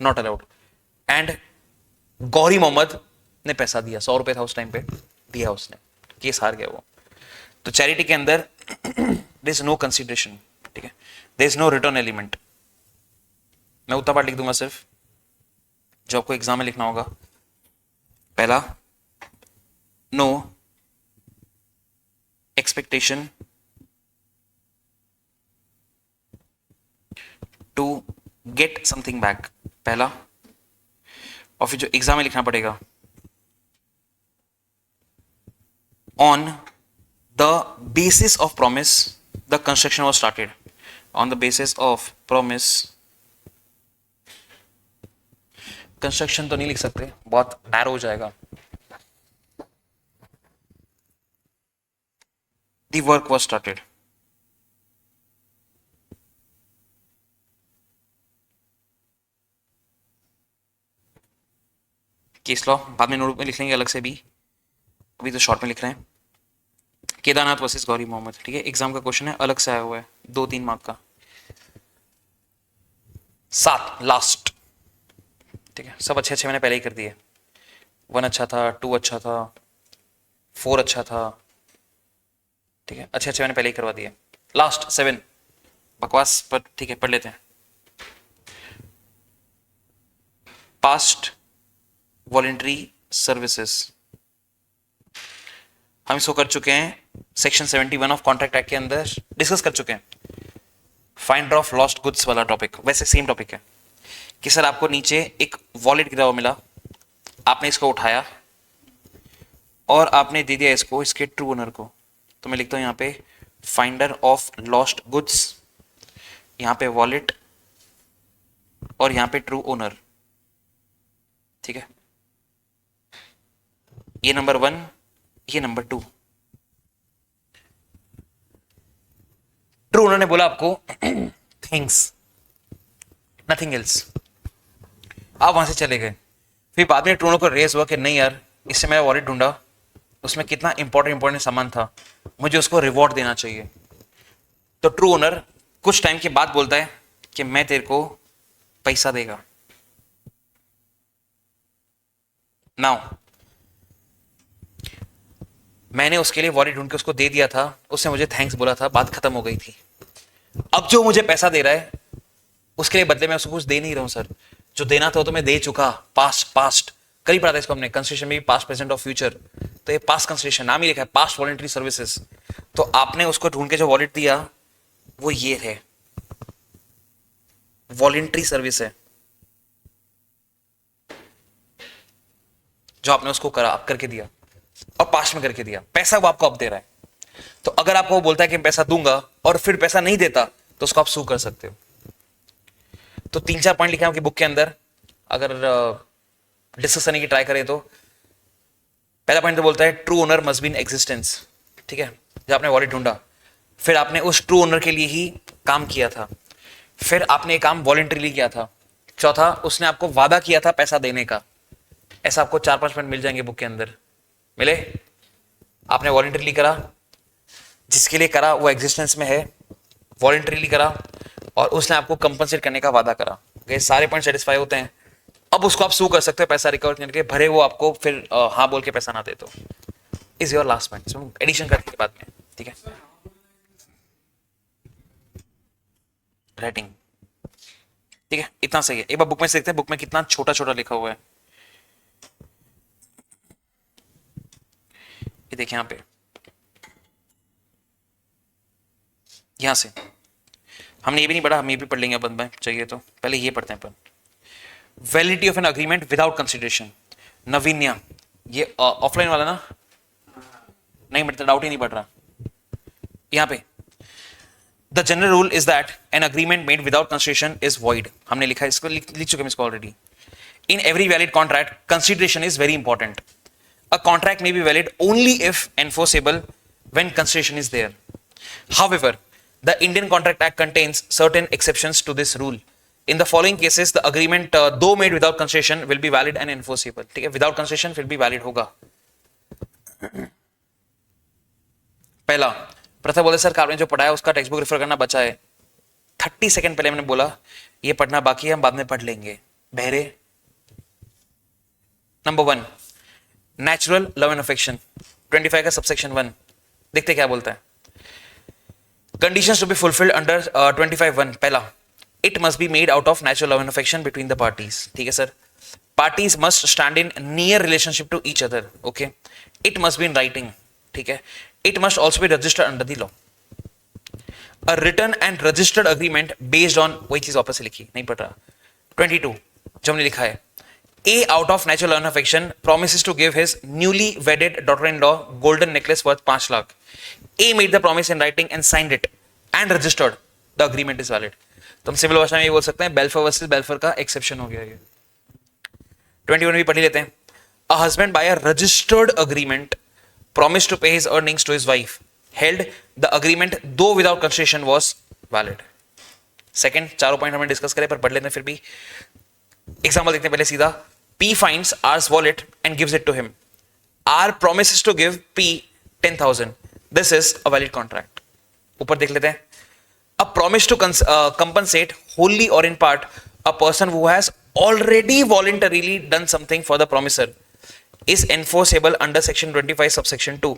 not allowed. And Gauri Mohammad ने पैसा दिया, 100 रुपए था उस टाइम पे, दिया उसने, केस हार गया वो। तो चैरिटी के अंदर देयर इज नो कंसीडरेशन। ठीक है, there is no return element. मैं उतना पार्ट लिख दूंगा सिर्फ जो आपको एग्जाम में लिखना होगा। पहला, no expectation to get something back, पहला। और फिर जो एग्जाम में लिखना पड़ेगा, on the basis of promise the construction was started. On the basis of promise, construction तो नहीं लिख सकते, बहुत नैरो हो जाएगा। The work was started. Case law बाद में नोट में लिख लेंगे अलग से भी, अभी तो शॉर्ट में लिख रहे हैं। केदारनाथ वर्सेस गौरी मोहम्मद। ठीक है, एग्जाम का क्वेश्चन है, अलग से आया हुआ है, 2-3 मार्क का। 7 लास्ट। ठीक है, सब अच्छे अच्छे मैंने पहले ही कर दिए। 1 अच्छा था, 2 अच्छा था, 4 अच्छा था। ठीक है, अच्छे अच्छे मैंने पहले ही करवा दिए। लास्ट 7 बकवास, पर ठीक है पढ़ लेते हैं। पास्ट वॉलेंट्री सर्विसेज, हम इसको कर चुके हैं सेक्शन 71 ऑफ कॉन्ट्रैक्ट एक्ट के अंदर, डिस्कस कर चुके हैं। फाइंडर ऑफ लॉस्ट गुड्स वाला टॉपिक वैसे सेम टॉपिक है कि सर आपको नीचे एक वॉलेट गिरा हुआ मिला, आपने इसको उठाया और आपने दे दिया इसको इसके ट्रू ओनर को। तो मैं लिखता हूं यहां पे फाइंडर ऑफ लॉस्ट गुड्स, यहां पे वॉलेट और यहां पे ट्रू ओनर। ठीक है, ये नंबर 1, ये नंबर 2। ट्रू ओनर ने बोला आपको थिंग्स, नथिंग एल्स, आप वहां से चले गए। फिर बाद में ट्रू ओनर को रेस हुआ कि नहीं यार, इससे मेरा वॉलेट ढूंढा, उसमें कितना इंपॉर्टेंट सामान था, मुझे उसको रिवॉर्ड देना चाहिए। तो ट्रू ओनर कुछ टाइम के बाद बोलता है कि मैं तेरे को पैसा देगा। नाउ मैंने उसके लिए वॉलेट ढूंढ के उसको दे दिया था, उसने मुझे थैंक्स बोला था, बात खत्म हो गई थी। अब जो मुझे पैसा दे रहा है उसके लिए बदले में उसको कुछ दे नहीं रहा हूं सर, जो देना था वो तो मैं दे चुका। पास्ट कल ही पढ़ा था इसको हमने, कंसिडरेशन में भी पास्ट प्रेजेंट और फ्यूचर, तो ये पास्ट कंसिडरेशन नाम ही लिखा है, पास्ट वॉलेंट्री सर्विसेज। तो आपने उसको ढूंढ के जो वॉलेट दिया वो ये है, वॉलेंट्री सर्विस है जो आपने उसको करा, आप करके दिया और पास्ट में करके दिया। पैसा वो आपको अब दे रहा है, तो अगर आपको वो बोलता है कि मैं पैसा दूंगा और फिर पैसा नहीं देता तो उसको आप सू कर सकते हो। तो 3-4 पॉइंट लिखे हैं आपकी बुक के अंदर, अगर डिस्कस करने की ट्राई करें तो। पहला पॉइंट तो बोलता है true owner must be in existence, ठीक है। जब आपने वॉलेट ढूंढा, फिर आपने उस ट्रू ओनर के लिए ही काम किया था, फिर आपने काम वॉलंटरीली किया था। चौथा, उसने आपको वादा किया था पैसा देने का। ऐसा आपको 4-5 पॉइंट मिल जाएंगे बुक के अंदर। मिले? आपने वॉलंटरीली करा, जिसके लिए करा वो एग्जिस्टेंस में है, वॉलंटरीली करा, और उसने आपको कंपनसेट करने का वादा करा। ये सारे पॉइंट सेटिस्फाई होते हैं, अब उसको आप सू कर सकते हो पैसा रिकवर करने के लिए, भरे वो आपको फिर हाँ बोल के पैसा ना दे तो। Is your last point, addition करने के बाद में, ठीक है। राइटिंग, ठीक है, इतना सही है। एक बार बुक में से देखते हैं बुक में कितना छोटा छोटा लिखा हुआ है। ये देखिए यहां पे, यहां से हमने ये भी नहीं पढ़ा, हम ये भी पढ़ लेंगे अपन में चाहिए तो। पहले ये पढ़ते हैं अपन। Validity of an agreement without consideration. Navinya, ये ऑफलाइन वाला ना? नहीं मतलब डाउट ही नहीं पड़ रहा यहां पे। The general rule is that an agreement made without consideration is void. हमने लिखा है इसको, लिख चुके हैं इसको already. In every valid contract consideration is very important. A contract may be valid only if enforceable when consideration is there. However, the Indian Contract Act contains certain exceptions to this rule. In the following cases, the agreement, though made without consideration, will be valid and enforceable. ठीक है, without consideration will be valid होगा। पहला, प्रथा बोले sir आपने जो पढ़ा है उसका टेक्स्ट बुक रेफर करना बचा है। 30 सेकंड पहले मैंने बोला ये पढ़ना बाकी है, हम बाद में पढ़ लेंगे। बहरे, number 1 natural love and affection, 25 का सबसेक्शन 1। देखते क्या बोलता है। Conditions to be fulfilled under 25(1). पहला, it must be made out of natural love and affection between the parties. ठीक है sir. Parties must stand in near relationship to each other. Okay. It must be in writing. ठीक है। It must also be registered under the law. A written and registered agreement based on, वही चीज वापस से लिखी नहीं पढ़ रहा। 22 जो हमने लिखा है, A out of natural love and affection promises to give his newly wedded daughter-in-law golden necklace worth 5 lakh. A made the promise in writing and signed it and registered. The agreement is valid. तो हम civil भाषा में ये बोल सकते हैं बेल्फर versus बेल्फर का exception हो गया ये। 21 भी पढ़ लेते हैं। A husband by a registered agreement promised to pay his earnings to his wife. Held the agreement though without consideration was valid. Second, चारों पॉइंट हमने डिस्कस करे पर पढ़ लेते हैं फिर भी। एग्जाम्पल देखते हैं पहले सीधा। P finds R's wallet and gives it to him. R promises to give P 10,000. This is a valid contract. ऊपर देख लेते हैं। A promise to compensate wholly or in part a person who has already voluntarily done something for the promisor is enforceable under section 25 subsection 2.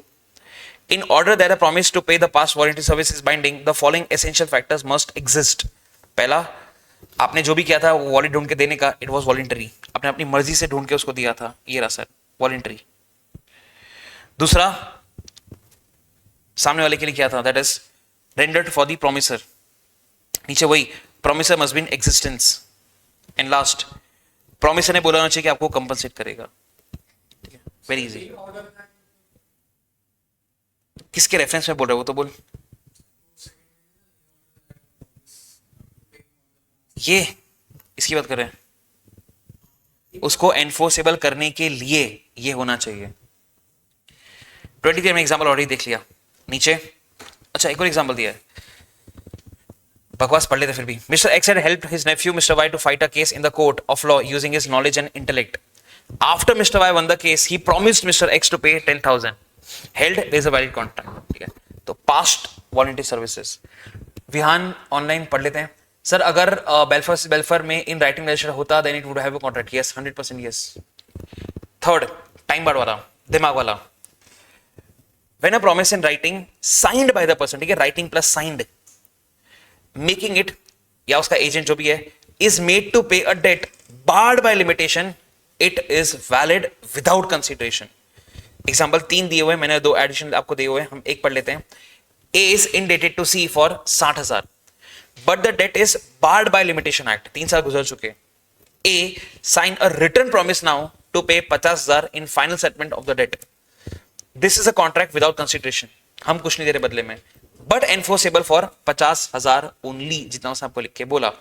In order that a promise to pay the past voluntary service is binding, the following essential factors must exist. पहला, आपने जो भी किया था वो wallet ढूंढ के देने का, इट वॉज वॉलंटरी। आपने अपनी मर्जी से ढूंढ के उसको दिया था, ये रहा सर वॉलंटरी। दूसरा, सामने वाले के लिए किया था, that is rendered for the promisor. नीचे वही, promisor must be in existence. And last, promisor ने बोला होना चाहिए कि आपको कंपनसेट करेगा। ठीक है, वेरी इजी। किसके रेफरेंस में बोल रहे हो वो तो बोल। ये इसकी बात कर रहे हैं, उसको एनफोर्सेबल करने के लिए ये होना चाहिए। 23 में एग्जांपल ऑलरेडी देख लिया नीचे। अच्छा, एक और एग्जांपल दिया है, बकवास पढ़ लेते फिर भी। Mr X had helped his nephew Mr Y to fight a case in the court of law using his knowledge and intellect. After Mr Y won the case he promised Mr X to pay 10,000. Held there is a valid contract. ठीक है, तो past voluntary services. विहान online पढ़ लेते हैं। Sir अगर बेल्फर से बेल्फर में इन राइटिंग रजिस्टर होता then it would have a contract. Yes, 100% yes. Third, time barred वाला, दिमाग वाला। When a promise in writing signed by the person, ठीक है, writing plus signed, making it या उसका एजेंट जो भी है, is made to pay a debt barred by limitation, it is valid without consideration. Example 3 दिए हुए, मैंने 2 एडिशन आपको दिए हुए, हम एक पढ़ लेते हैं। A is indebted to C for 60,000 but the debt is barred by limitation act. 3 साल गुजर चुके। A sign a written promise now to pay 50,000 in final settlement of the debt. This is a contract without consideration. हम कुछ नहीं दे रहे बदले में, but enforceable for 50,000 only, जितना उसने आपको लिख के बोला।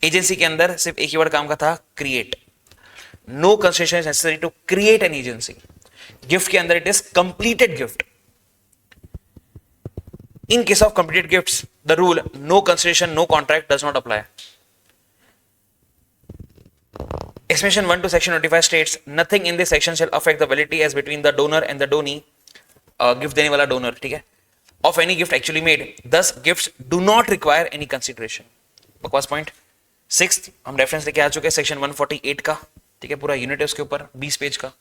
एजेंसी के अंदर सिर्फ एक ही वर्ड काम का था, create. No construction is necessary to create an agency. Gift के अंदर it is completed gift. In case of completed gifts the rule no consideration no contract does not apply. Exception 1 to section 25 states nothing in this section shall affect the validity as between the donor and the donee, gift देने वाला donor, ठीक है, of any gift actually made. Thus gifts do not require any consideration. बकवास point. Sixth हम reference लेके आ चुके हैं section 148 का, ठीक है, पूरा यूनिट है उसके ऊपर 20 पेज का।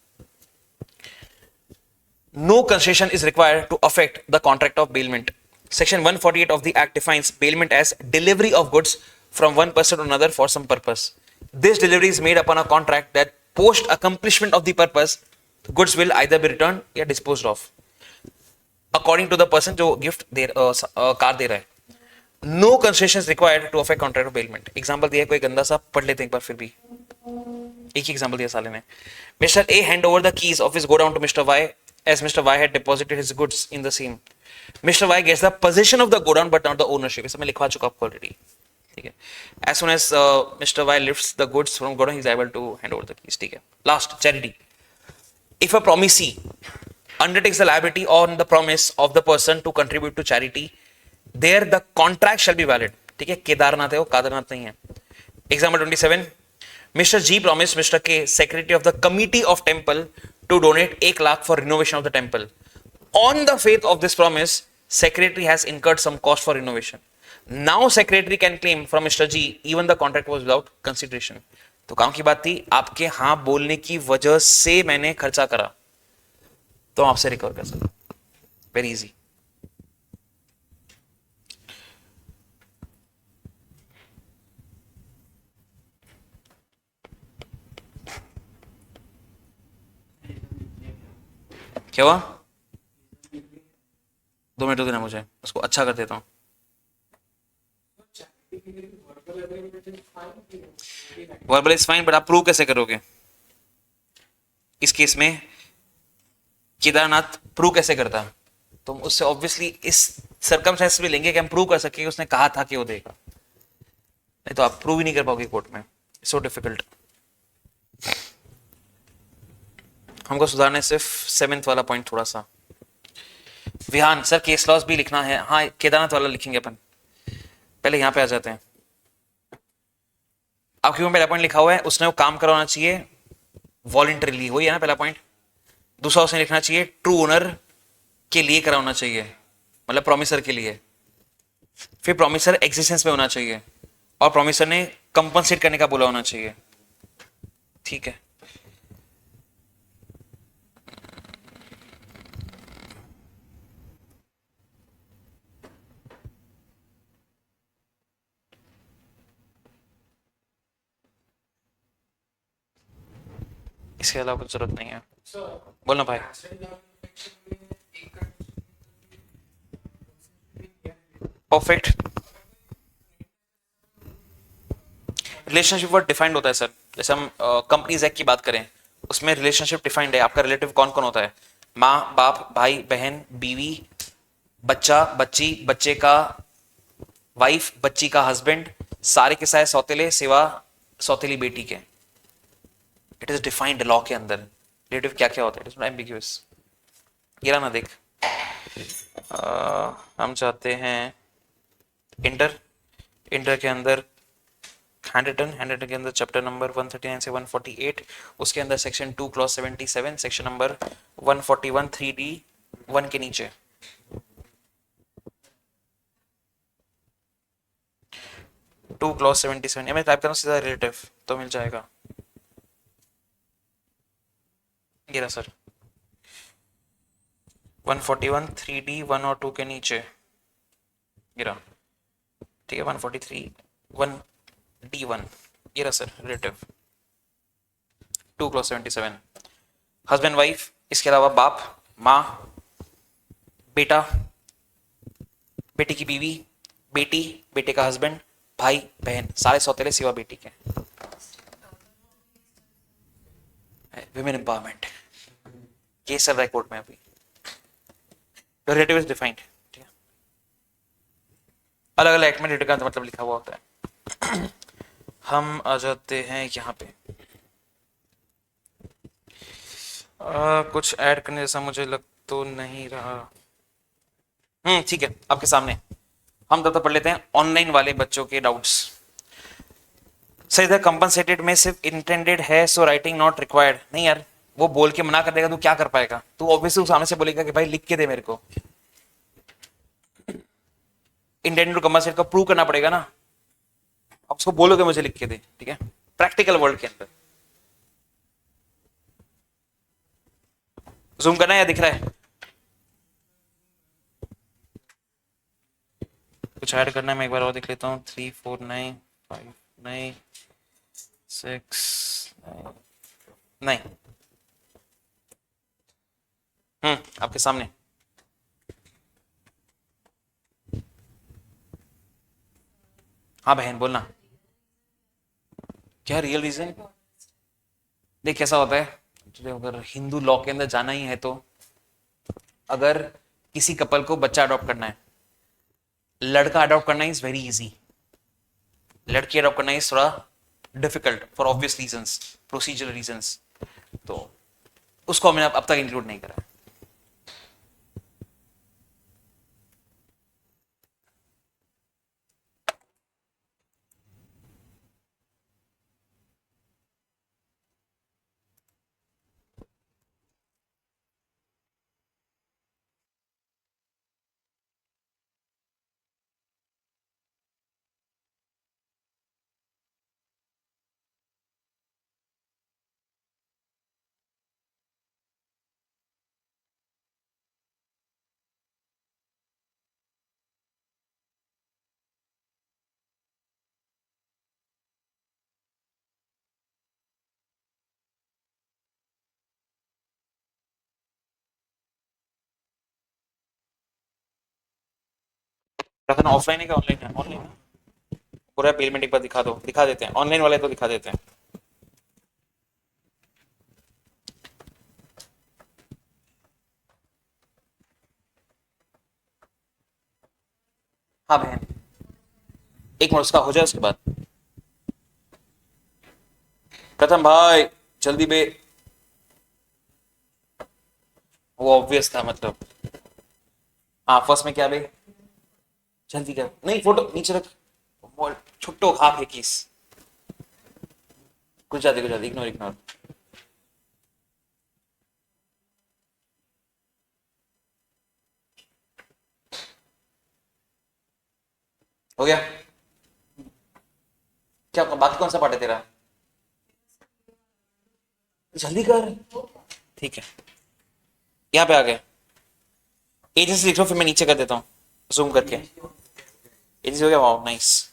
No consideration is required to affect the contract of bailment. Section 148 of the Act defines bailment as delivery of goods from one person to another for some purpose. This delivery is made upon a contract that post accomplishment of the purpose, goods will either be returned या disposed of according to the person जो gift दे car दे रहा है। No consideration is required to affect contract of bailment. Example दिया कोई गंदा सा, पढ़ लेते हैं एक बार फिर भी, एक ही एग्जाम्पल दिया साले ने। Mr. A hand over the keys of his godown to Mr. Y as Mr. Y had deposited his goods in the same. Mr. Y gets the possession of the godown but not the ownership. इसे मैं लिखवा चुका आपको already, ठीक है। As soon as Mr. Y lifts the goods from godown, he is able to hand over the keys, ठीक है। Last, charity. If a promisee undertakes the liability on the promise of the person to contribute to charity, there the contract shall be valid, ठीक है। केदारनाथ है वो, कादरनाथ नहीं है। Example 27. Mr. G promised Mr. K, secretary of the committee of temple, to donate 1 lakh for renovation of the temple. On the faith of this promise, secretary has incurred some cost for renovation. Now secretary can claim from Mr. G even the contract was without consideration. तो काम की बात थी, आपके हाँ बोलने की वजह से मैंने खर्चा करा, तो आपसे रिकवर कर सकता। Very easy. क्या हुआ? 2 मिनट देना मुझे, उसको अच्छा कर देता हूँ। वर्बल इज फाइन, बट आप प्रूव कैसे करोगे? इस केस में केदारनाथ प्रूव कैसे करता? तो हम उससे ऑब्वियसली इस सर्कमस्टेंस भी लेंगे कि हम प्रूव कर सके उसने कहा था कि वो देगा, नहीं तो आप प्रूव ही नहीं कर पाओगे कोर्ट में। So difficult. हमको सुधारना है सिर्फ 7th वाला पॉइंट थोड़ा सा। विहान सर केस लॉस भी लिखना है, हाँ केदारनाथ वाला लिखेंगे अपन। पहले यहां पे आ जाते हैं। आपके में पहला पॉइंट लिखा हुआ है उसने वो काम करवाना चाहिए वॉलंटरीली, वही है ना पहला पॉइंट। दूसरा उसने लिखना चाहिए ट्रू ओनर के लिए कराना चाहिए, मतलब प्रॉमिसर के लिए। फिर प्रॉमिसर एग्जिस्टेंस में होना चाहिए और प्रॉमिसर ने कंपनसेट करने का बोला होना चाहिए, ठीक है। इसके अलावा कुछ जरूरत नहीं है। बोलना भाई। परफेक्ट। रिलेशनशिप वर्ड डिफाइंड होता है सर, जैसे हम कंपनीज एक्ट की बात करें उसमें रिलेशनशिप डिफाइंड है। आपका रिलेटिव कौन कौन होता है? माँ बाप, भाई बहन, बीवी, बच्चा बच्ची, बच्चे का वाइफ, बच्ची का हस्बैंड, सारे के सारे सौतेले सिवा सौतेली बेटी के। इट इज डिफाइंड लॉ के अंदर रिलेटिव क्या क्या होता है। It is not ambiguous. ये रहा ना देख, हम चाहते हैं इंटर, इंटर के अंदर हैंडरिटन, हैंडरिटन के अंदर चैप्टर नंबर 139 से 148, उसके अंदर section 2 clause 77, section number 141 3D 1 के नीचे। टू क्लॉज 77 मैं टाइप करूँ सीधा रिलेटिव तो मिल जाएगा। ये रहा सर 141 3D 1 और 2 के नीचे गिरा, ठीक है। 143 1D1 ये रहा sir relative 2 clause 77। Husband wife, इसके अलावा बाप माँ, बेटा, बेटी की बीवी, बेटी, बेटे का हस्बैंड, भाई बहन, सारे सौतेले सिवा बेटी के। विमेन एम्पावरमेंट केस चल रहा है कोर्ट में अभी। रिलेटिव इज डिफाइंड, ठीक है, अलग अलग एक्ट में रिलेटिव का मतलब लिखा हुआ होता है। हम आ जाते हैं यहाँ पे। कुछ ऐड करने जैसा मुझे लग तो नहीं रहा। ठीक है, आपके सामने हम तब तक पढ़ लेते हैं ऑनलाइन वाले बच्चों के डाउट्स। सर इधर कंपनसेटेड में सिर्फ इंटेंडेड है, सो राइटिंग नॉट रिक्वायर्ड। नहीं यार, वो बोल के मना कर देगा, तू क्या कर पाएगा? तू ऑब्वियसली सामने से बोलेगा कि भाई लिख के दे मेरे को। इंटेंडेड टू कंपनसेट का प्रूव करना पड़ेगा ना, आप उसको बोलोगे मुझे लिख के दे, ठीक है, प्रैक्टिकल वर्ल्ड के अंदर। जूम करना है या दिख रहा है? कुछ ऐड करना है, मैं एक बार और देख लेता हूँ। 3 4 9 5 9 6 9। आपके सामने। हाँ बहन बोलना। क्या रियल रीजन? देख कैसा होता है, तुझे अगर हिंदू लॉ के अंदर जाना ही है तो, अगर किसी कपल को बच्चा अडॉप्ट करना है, लड़का अडॉप्ट करना इज वेरी इजी, लड़की अडॉप्ट करना इज थोड़ा difficult for obvious reasons, procedural reasons. तो उसको हमने अब तक इंक्लूड नहीं करा। रतन ऑफलाइन है क्या ऑनलाइन है? ऑनलाइन है। पूरा पेमेंट एक बार दिखा दो, दिखा देते हैं ऑनलाइन वाले तो दिखा देते हैं। हाँ बहन, एक मिनट उसका हो जाए उसके बाद। प्रथम भाई जल्दी बे, वो ऑब्वियस था मतलब। हाँ फर्स्ट में क्या बे, जल्दी कर, नहीं फोटो नीचे रख, छुट्टो खा फेंकीस। कुछ जाते इग्नोर इग्नोर। हो गया क्या? बाकी कौन सा पार्ट है तेरा? जल्दी कर। ठीक है, यहाँ पे आ गए। एजेंसी लिख लो, फिर मैं नीचे कर देता हूँ जूम करके। एजेंसी हो गया, वाओ नाइस।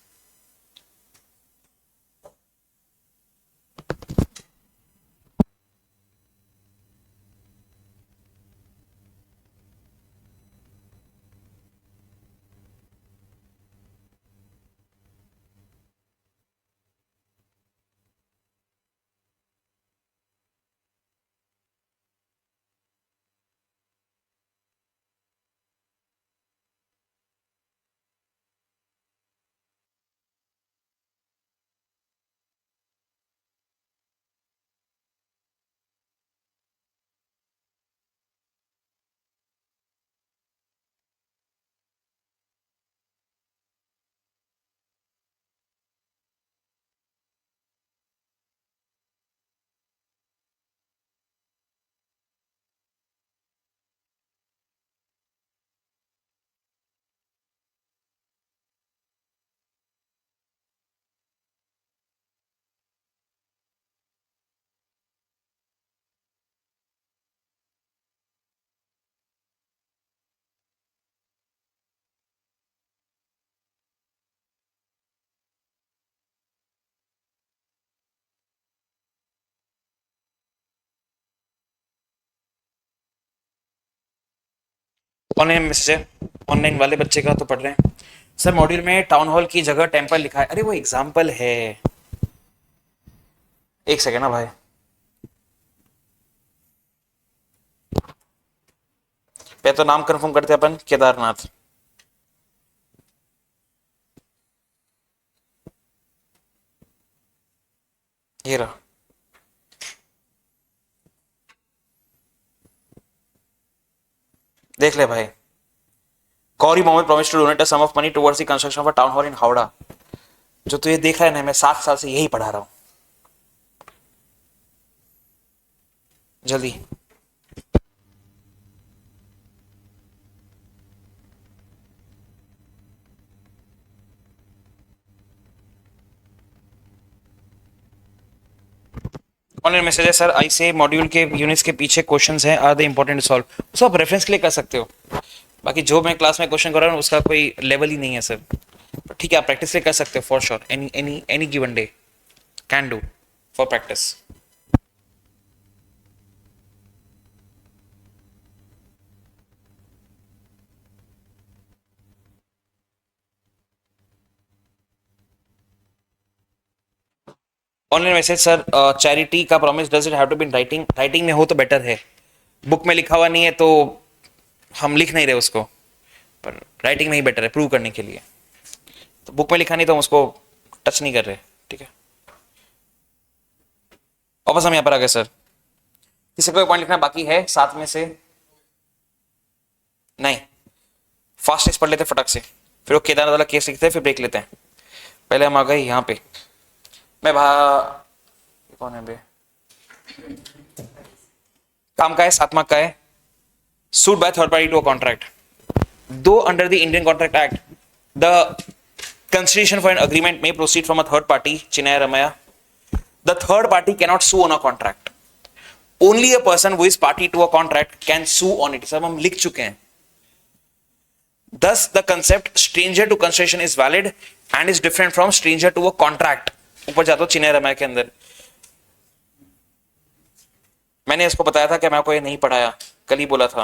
ऑनलाइन मैसेज है, ऑनलाइन वाले बच्चे का तो पढ़ रहे हैं। सर मॉड्यूल में टाउन हॉल की जगह टेम्पल लिखा है। अरे वो एग्जाम्पल है, एक सेकेंड ना भाई। पहले तो नाम कंफर्म करते हैं अपन, केदारनाथ। ये रहा। देख ले भाई, Ghori Mohammad promise to donate a sum of money towards the construction of a town hall in Howrah. जो तू ये देख रहा है ना, मैं 7 साल से यही पढ़ा रहा हूं। जल्दी। ऑनलाइन मैसेज है सर, आई से मॉड्यूल के यूनिट्स के पीछे क्वेश्चंस हैं, आर द इंपॉर्टेंट सॉल्व। उसको आप रेफरेंस के लिए कर सकते हो, बाकी जो मैं क्लास में क्वेश्चन कर रहा हूँ उसका कोई लेवल ही नहीं है सर। ठीक है, आप प्रैक्टिस के लिए कर सकते हो for sure, any given day can do for practice. Online message sir, charity का promise does it have to be in writing? Writing में हो तो बेटर है, बुक में लिखा हुआ नहीं है तो हम लिख नहीं रहे उसको, पर राइटिंग में ही बेटर है प्रूव करने के लिए। तो बुक में लिखा नहीं तो हम उसको टच नहीं कर रहे, ठीक है। वापस हम यहाँ पर आ गए सर, किसी कोई पॉइंट लिखना बाकी है साथ में से? नहीं, फास्ट पढ़ लेते फटक से, फिर वो केदारनाथ वाला केस लिखते हैं, फिर ब्रेक लेते हैं। पहले हम आ गए यहाँ पे। मैं कौन है बे? काम का है, 7 मार्क का है। sued by third party to a contract. Though under the Indian Contract Act, the consideration for an agreement may proceed from a third party, Chinaya Ramaya, the third party cannot sue on a contract. Only a person who is party to a contract can sue on it. सब हम लिख चुके हैं। Thus, the concept stranger to consideration is valid and is different from stranger to a contract. ऊपर जाता हूं चिन्हय रमाया के अंदर। मैंने इसको बताया था कि मैं आपको ये नहीं पढ़ाया, कल ही बोला था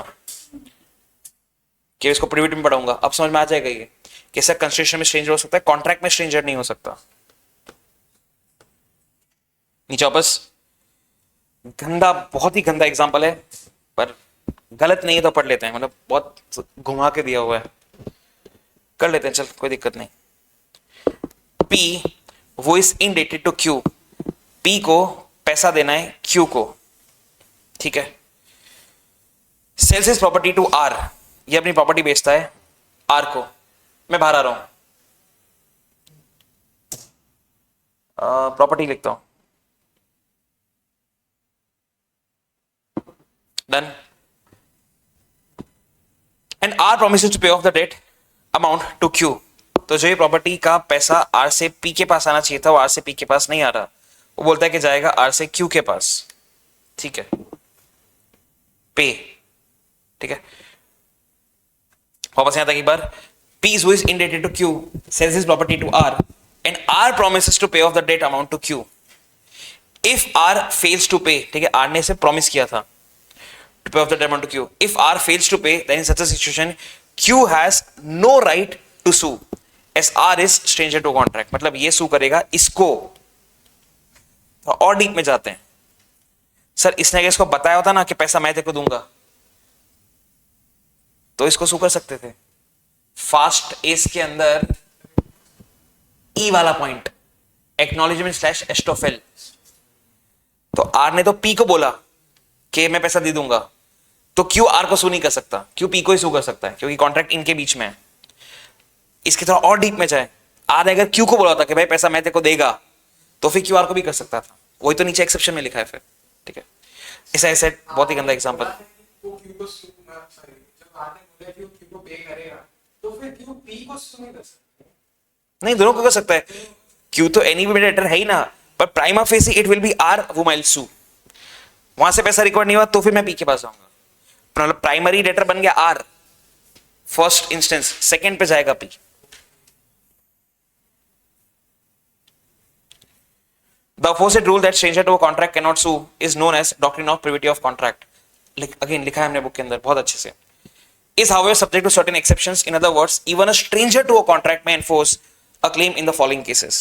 कि इसको प्रिविट में पढ़ाऊंगा। अब समझ में आ जाएगा ये कैसे कंस्ट्रक्शन में स्ट्रेंजर हो सकता है, कॉन्ट्रैक्ट में स्ट्रेंजर नहीं हो सकता। नीचे वापस, गंदा, बहुत ही गंदा एग्जांपल है, पर गलत नहीं है तो पढ़ लेते हैं, मतलब बहुत घुमा के दिया हुआ है, कर लेते हैं, चल कोई दिक्कत नहीं। P वो is indebted to Q, P को पैसा देना है Q को, ठीक है। Sells is property to R, ये अपनी प्रॉपर्टी बेचता है R को। मैं बाहर आ रहा हूं, प्रॉपर्टी लिखता हूं, done. And R promises to pay off the debt amount to Q। तो जो ये प्रॉपर्टी का पैसा R से P के पास आना चाहिए था, वो R से P के पास नहीं आ रहा, वो बोलता है कि जाएगा R से Q के पास, ठीक है, पे, ठीक है। वापस यहां तक एक बार, P is who is indebted to Q, sells his property to R, and R promises to pay off the debt amount to Q. If R fails to pay, ठीक है, R ने इसे प्रॉमिस किया था to pay off the debt amount to Q. If R fails to pay, then in such a situation, Q has no right to sue, as R is stranger to contract। मतलब ये sue करेगा इसको। तो और deep में जाते हैं sir, इसने इसको बताया होता ना कि पैसा मैं तेरे को दूंगा, तो इसको sue कर सकते थे। फास्ट एस के अंदर ई वाला पॉइंट, एक्नॉलेजमेंट स्लैश एस्टोफेल। तो आर ने तो पी को बोला कि मैं पैसा दे दूंगा, तो क्यू आर को सू नहीं कर सकता, क्यू पी को ही सू कर सकता है, क्योंकि कॉन्ट्रैक्ट इनके बीच में है। इसके थोड़ा और डीप में जाए, आर ने अगर क्यू को बोला था कि भाई पैसा मैं तेरे को देगा, तो फिर क्यू आर को भी कर सकता था, वही तो नीचे एक्सेप्शन में लिखा है फिर, ठीक है। ऐसा ऐसे बहुत ही गंदा एग्जांपल। नहीं, दोनों को कर सकता है, क्यू तो एनी मीडिएटर है ही ना, पर prima facie it will be R वो माइल सू। वहां से पैसा रिकवर नहीं हुआ तो फिर मैं पी के पास जाऊंगा, मतलब प्राइमरी डेटर बन गया आर फर्स्ट इंस्टेंस, सेकंड पे जाएगा P. The opposite rule that stranger to a contract cannot sue is known as doctrine of privity of contract। Again लिखा है हमने बुक के अंदर बहुत अच्छे से। Is however subject to certain exceptions। In other words, even a stranger to a contract may enforce a claim in the following cases।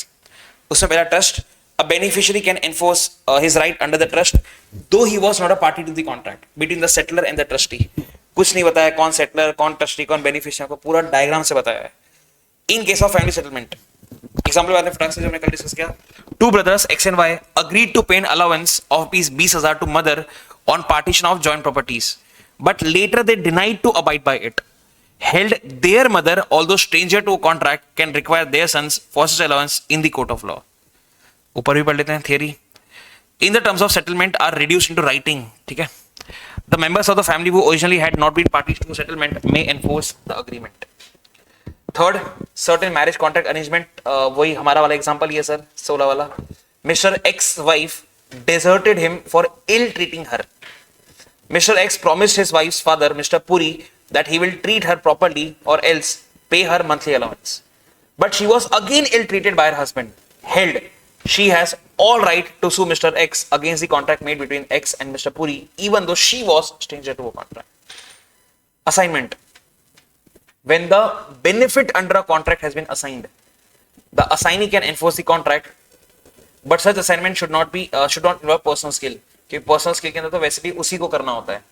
उसमें पहला trust, a beneficiary can enforce his right under the trust though he was not a party to the contract between the settler and the trustee। कुछ नहीं बताया कौन settler, कौन trustee, कौन beneficiary, को पूरा डायग्राम से बताया है। In case of family settlement, example बात है फटाक से जो हमने कल डिस्कस किया, two brothers X and Y agreed to pay an allowance of piece 20,000 to mother on partition of joint properties, but later they denied to abide by it, held their mother, although stranger to a contract, can require their sons for such allowance in the court of law. ऊपर भी पढ़ लेते हैं theory. In the terms of settlement are reduced into writing. ठीक है, the members of the family who originally had not been parties to settlement may enforce the agreement. Third, certain marriage contract arrangement, वही हमारा वाला example ये sir 16 वाला, Mr. X wife deserted him for ill treating her. Mr. X promised his wife's father, Mr. Puri, that he will treat her properly or else pay her monthly allowance. But she was again ill-treated by her husband. Held, she has all right to sue Mr. X against the contract made between X and Mr. Puri, even though she was stranger to a contract. Assignment. When the benefit under a contract has been assigned, the assignee can enforce the contract, but such assignment should not involve personal skill. क्योंकि personal skill के अंदर तो वैसे भी उसी को करना होता है।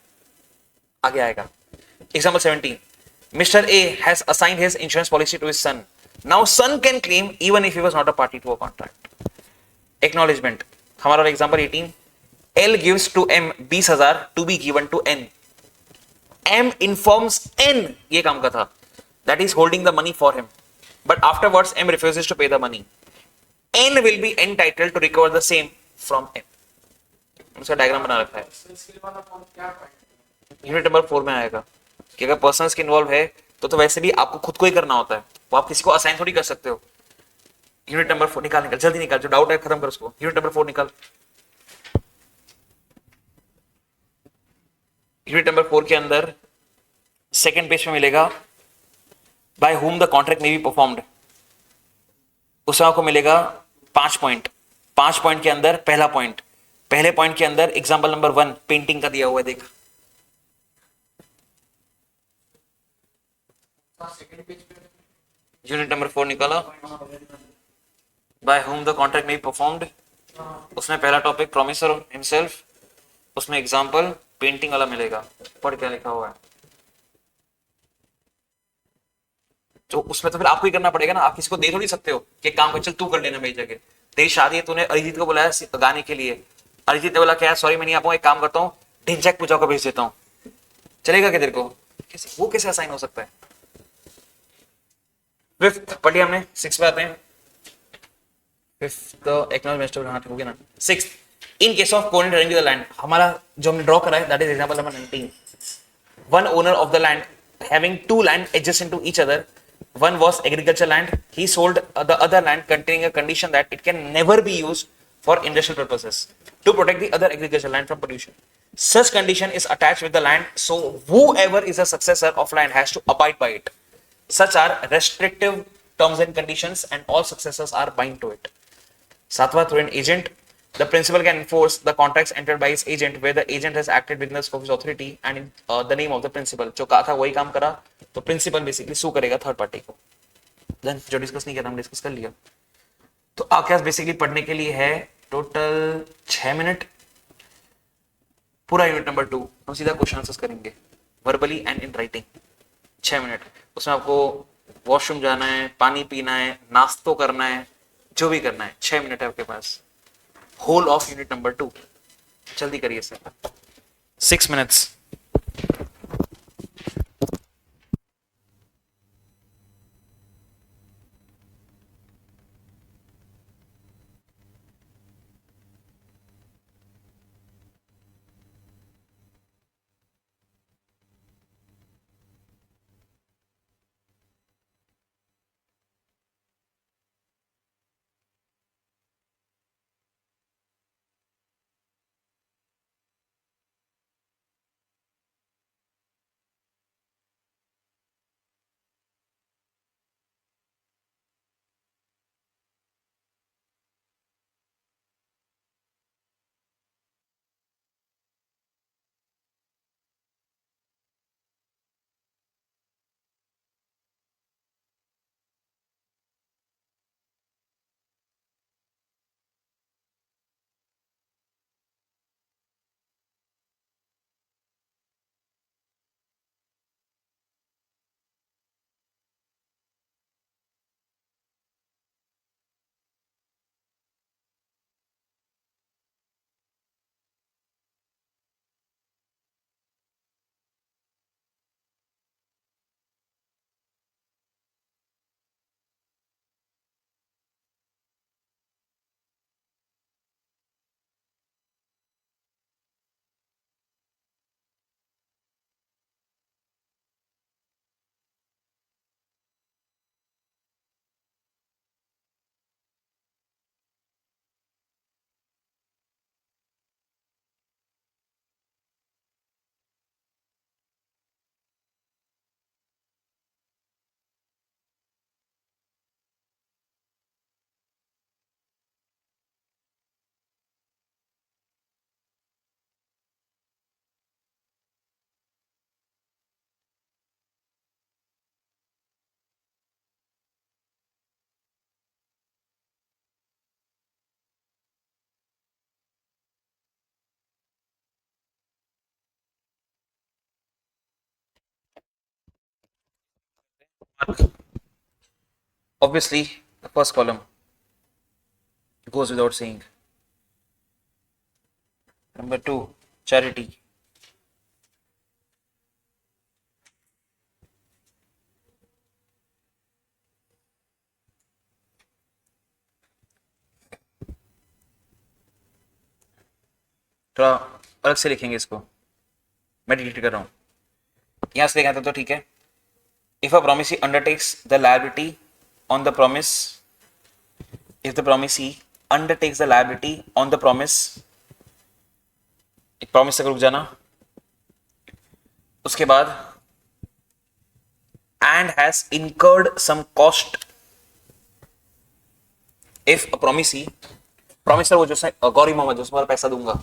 आगे आएगा। Example 17. Mr. A has assigned his insurance policy to his son. Now son can claim even if he was not a party to a contract. Acknowledgement. हमारा example 18. L gives to M 20,000 to be given to N. M informs N, ये काम का था, that is holding the money for him. But afterwards M refuses to pay the money. N will be entitled to recover the same from M. उसका diagram बना रखा है, unit number 4 में आएगा कि अगर पर्सनल स्किल इन्वॉल्व है तो वैसे भी आपको खुद को ही करना होता है, वो आप किसी को असाइन थोड़ी कर सकते हो। यूनिट नंबर 4 निकाल जल्दी निकाल, जो डाउट है खत्म कर उसको। यूनिट नंबर 4 निकाल। यूनिट नंबर 4 के अंदर सेकंड पेज में मिलेगा by whom the contract may be performed, उसमें आपको मिलेगा 5 पॉइंट। 5 पॉइंट के अंदर पहले पॉइंट के अंदर एग्जाम्पल नंबर 1 पेंटिंग का दिया हुआ है, देख यूनिट नंबर 4 निकाला, by whom the contract may be performed, उसमें पहला टॉपिक प्रोमिसर हिमसेल्फ, उसमें एग्जाम्पल पेंटिंग वाला मिलेगा। पढ़ क्या लिखा हुआ है तो उसमें तो फिर आपको ही करना पड़ेगा ना, आप किसी को दे थोड़ी सकते हो कि काम कर, चल तू कर लेना मेरी जगह। तेरी शादी है, तूने अरिजीत को बुलाया गाने के लिए, अरिजीत ने बोला क्या सॉरी मैं नहीं आ पाऊंगा, एक काम करता हूँ ढिंचैक पूजा को भेज देता हूँ, चलेगा क्या तेरे को? वो कैसे असाइन हो सकता है? फिफ्थ पढ़िए हमने, 6 पे आते हैं। फिफ्थ एक्नॉलेजमेंट हो गया ना। 6, in case of coordinate range the land, हमारा जो हमने ड्रॉ करा है that is example number 19। One owner of the land having 2 land adjacent to each other, one was agriculture land, he sold the other land containing a condition that it can never be used for industrial purposes to protect the other agricultural land from pollution. Such condition is attached with the land, so whoever is a successor of land has to abide by it. Such are restrictive terms and conditions and all successors are bound to it. Satwa, through an agent, the principal can enforce the contracts entered by his agent where the agent has acted within the scope of his authority and in the name of the principal. जो कहा था वही काम करा तो principal basically सू करेगा third party को। Then जो डिस्कस नहीं किया हम डिस्कस कर लिया। तो आपके पास बेसिकली पढ़ने के लिए है टोटल 6 मिनट, पूरा यूनिट नंबर 2 हम सीधा क्वेश्चन आंसर्स करेंगे verbally and in writing. 6 minute, उसमें आपको वॉशरूम जाना है, पानी पीना है, नाश्तो करना है, जो भी करना है, 6 मिनट है आपके पास। होल ऑफ यूनिट नंबर 2 जल्दी करिए sir, 6 minutes. Obviously, the first column goes without saying. Number 2, charity. थोड़ा अलग से लिखेंगे इसको, मैं डिलीट कर रहा हूं, यहां से लिखा था तो ठीक है. If a promisee undertakes the liability on the promise, if the promisee undertakes the liability on the promise, एक प्रॉमिस तक रुक जाना, उसके बाद and has incurred some cost. If a promisee, promiser वो जो गौरी मोहम्मद जो उसमें पैसा दूंगा,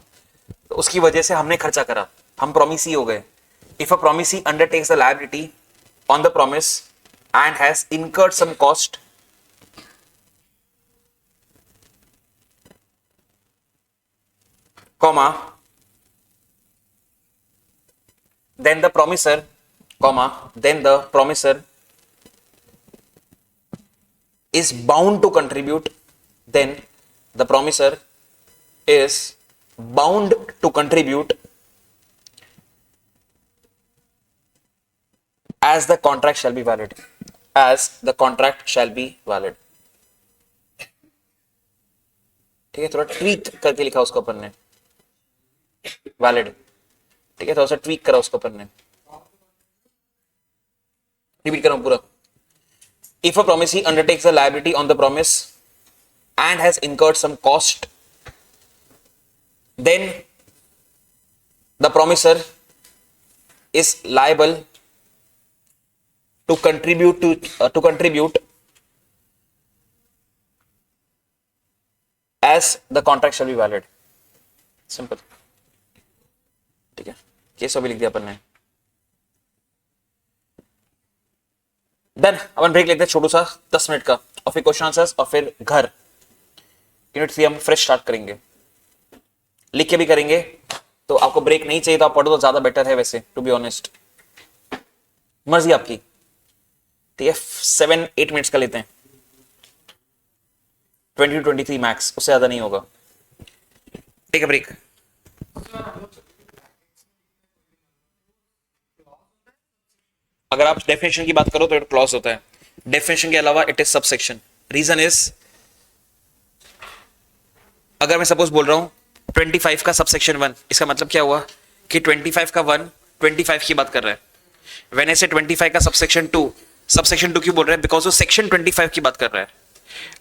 तो उसकी वजह से हमने खर्चा करा, हम प्रॉमिसी हो गए. If a promisee undertakes the liability on the promise and has incurred some cost, comma, then the promiser, comma, then the promiser is bound to contribute, then the promiser is bound to contribute as the contract shall be valid, as the contract shall be valid. ठीक है, थोड़ा tweak करके लिखा उसको अपन ने, valid. ठीक है, थोड़ा सा ट्वीक करा उसको अपन ने. रिपीट कर रहा हूं पूरा. If a promisee undertakes a liability on the promise and has incurred some cost, then the promiser is liable to contribute as the contract shall be valid. Simple. ठीक है, केस अभी लिख दिया अपन ने. डन. अपन ब्रेक लेते हैं छोटू सा 10 minute का, और फिर क्वेश्चन आंसर्स, और फिर घर यूनिट 3 हम फ्रेश स्टार्ट करेंगे, लिख के भी करेंगे. तो आपको ब्रेक नहीं चाहिए तो आप पढ़ो तो ज्यादा बेटर है, वैसे टू बी ऑनेस्ट, मर्जी आपकी. ठीक है, 7-8 मिनट्स का लेते हैं, 20 to 23 मैक्स, उससे ज्यादा नहीं होगा. ठीक है, ब्रेक. अगर आप डेफिनेशन की बात करो तो क्लॉज होता है, डेफिनेशन के अलावा it is subsection. Reason is, अगर मैं सपोज बोल रहा हूं 25 का सबसेक्शन 1, इसका मतलब क्या हुआ कि 25 का 1 25 की बात कर रहा है. व्हेन आई से 25 का सबसेक्शन 2 क्यों बोल रहे हैं? बिकॉज वो सेक्शन 25 की बात कर रहा है.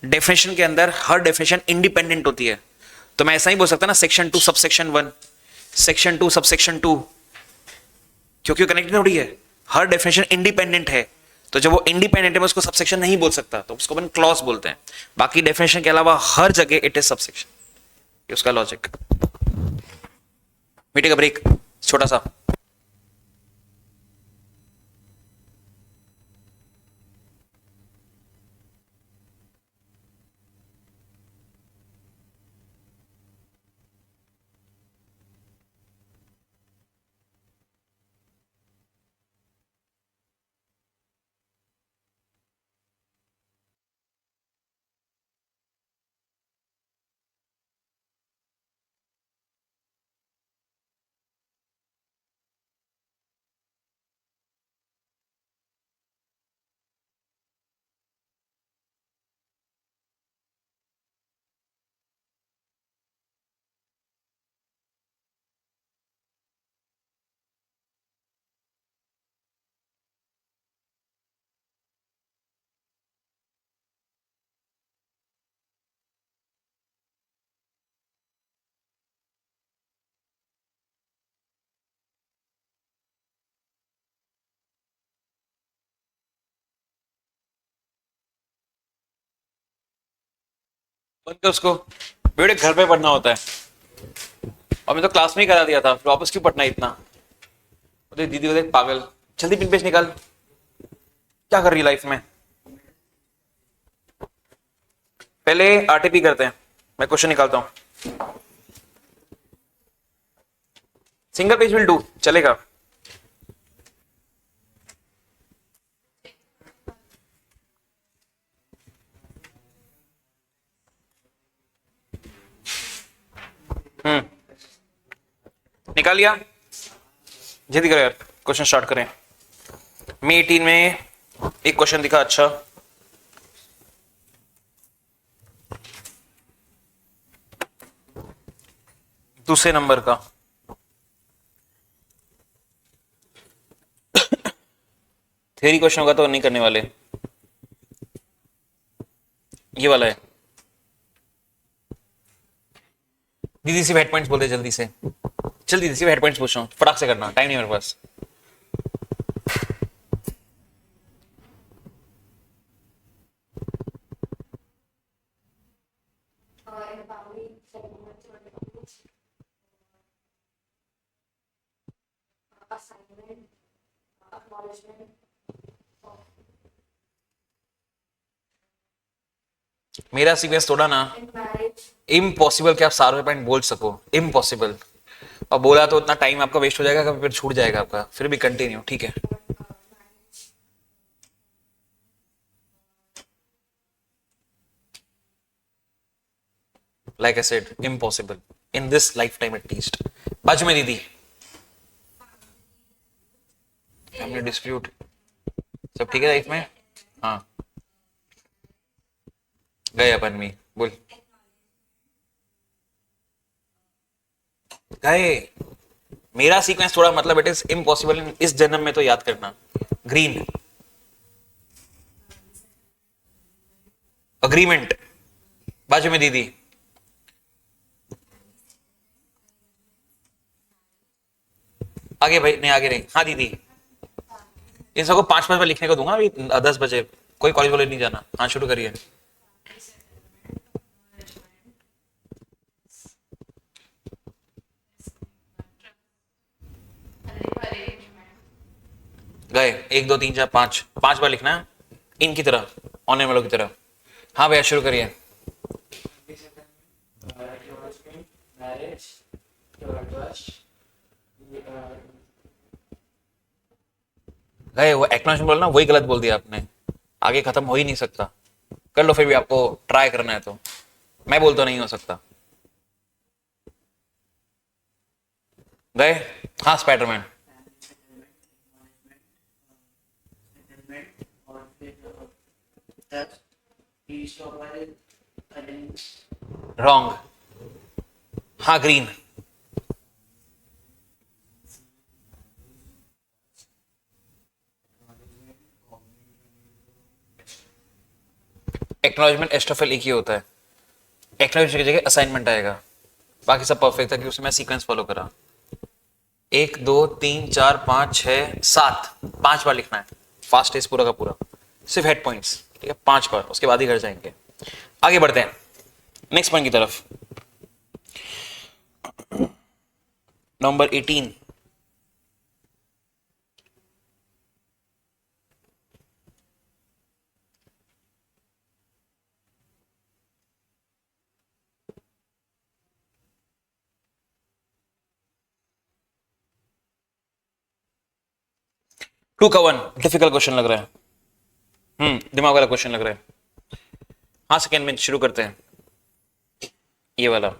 डेफिनेशन के अंदर हर डेफिनेशन इंडिपेंडेंट होती है, तो मैं ऐसा ही बोल सकता ना, सेक्शन 2 सबसेक्शन 1, सेक्शन 2 सबसेक्शन 2, क्योंकि कनेक्टेड हो रही है. हर डेफिनेशन इंडिपेंडेंट है, तो जब वो इंडिपेंडेंट है मैं उसको सबसेक्शन नहीं बोल सकता, तो उसको अपन क्लॉज बोलते हैं. बाकी डेफिनेशन के अलावा हर जगह इट इज सबसेक्शन. ये उसका लॉजिक. मीटिंग का ब्रेक छोटा सा. बंद कर उसको, बेटे घर पे पढ़ना होता है, और मैं तो क्लास में ही करा दिया था, फिर वापस क्यों पढ़ना है इतना? तो दीदी को देख पागल, जल्दी पिन पेज निकाल, क्या कर रही है लाइफ में? पहले आरटीपी करते हैं, मैं क्वेश्चन निकालता हूं. सिंगल पेज विल डू, चलेगा. निकाल लिया? जल्दी करो यार, क्वेश्चन स्टार्ट करें। मी 18 में एक क्वेश्चन दिखा अच्छा, दूसरे नंबर का। थ्योरी क्वेश्चन होगा तो नहीं करने वाले, ये वाला है। दीदी से हेड पॉइंट्स बोल दे जल्दी से, चल दीदी से हेड पॉइंट्स पूछ रहा हूँ, फटाक से करना, टाइम नहीं मेरे पास। मेरा सीक्वेंस थोड़ा ना इम्पॉसिबल कि आप सारे पॉइंट बोल सको, इम्पॉसिबल। और बोला तो उतना टाइम आपका वेस्ट हो जाएगा, फिर छूट जाएगा आपका, फिर भी कंटिन्यू, ठीक है। Like I said, impossible in this life time at least. बाजू में दीदी, फैमिली डिस्प्यूट सब ठीक है लाइफ में? हाँ, गए अपन में, बोल गए। मेरा सीक्वेंस थोड़ा मतलब इट इज इम्पॉसिबल इन इस जन्म में, तो याद करना। Green, agreement. बाजू में दीदी, आगे भाई, नहीं आगे नहीं, हाँ दीदी। इन सबको 5-5 बार लिखने को दूंगा अभी 10 बजे, कोई कॉलेज वाले नहीं जाना। हाँ शुरू करिए। गए 1 2 3 4 5, 5 बार लिखना है इनकी तरह, ऑनलाइन वालों की तरह। हाँ भैया शुरू करिए। गए, वो एक्नॉलेजमेंट बोलना वही गलत बोल दिया आपने, आगे खत्म हो ही नहीं सकता। कर लो फिर भी, आपको ट्राई करना है तो। मैं बोलता नहीं हो सकता। गए, हाँ स्पाइडरमैन। रॉन्ग, हाँ ग्रीन। एक्नॉलेजमेंट एस्ट्रोफिल एक ही होता है, एक्नॉलेजमेंट की जगह असाइनमेंट आएगा। बाकी सब परफेक्ट था कि उसमें सीक्वेंस फॉलो करा। 1 2 3 4 5 6 7, 5 बार लिखना है फास्ट टेस्ट पूरा का पूरा, सिर्फ हेड पॉइंट्स, ठीक है 5 बार, उसके बाद ही घर जाएंगे। आगे बढ़ते हैं नेक्स्ट पॉइंट की तरफ। नंबर 18, टू का 1 डिफिकल्ट क्वेश्चन लग रहा है। दिमाग वाला क्वेश्चन लग रहा है। हाँ सेकेंड में शुरू करते हैं ये वाला।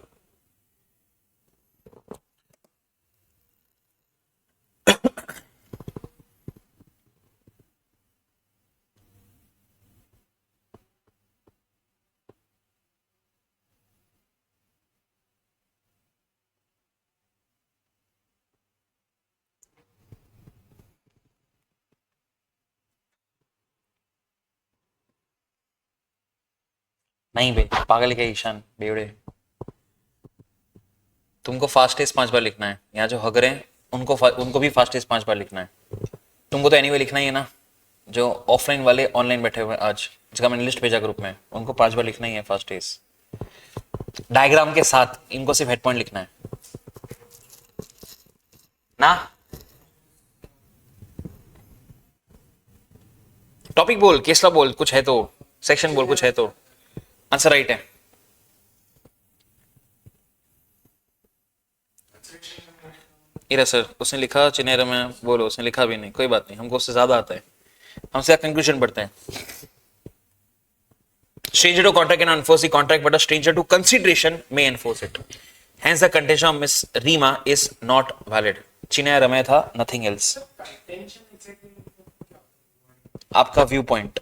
नहीं भाई, पागल क्या ईशान बेवड़े, तुमको फास्टेस्ट 5 बार लिखना है। यहाँ जो हग रहे हैं उनको भी फास्टेस्ट 5 बार लिखना है। तुमको तो एनीवे लिखना ही है ना, जो ऑफलाइन वाले ऑनलाइन बैठे हुए आज, जिसका मैंने लिस्ट भेजा ग्रुप में, उनको 5 बार लिखना ही है फास्टेस्ट, डायग्राम के साथ। इनको सिर्फ हेड पॉइंट लिखना है ना। टॉपिक बोल, केसला बोल, कुछ है तो, सेक्शन बोल, कुछ है तो। आंसर राइट है। इरा सर उसने लिखा चिनेरा में, बोलो उसने लिखा भी नहीं, कोई बात नहीं, हमको उससे ज्यादा आता है, हमसे कंक्लूजन पढ़ते हैं। Stranger to contract can enforce the contract, but a stranger to consideration may enforce it. Hence the contention of Miss Rima is not valid. चिन्ह रमय था, nothing else. आपका व्यू पॉइंट.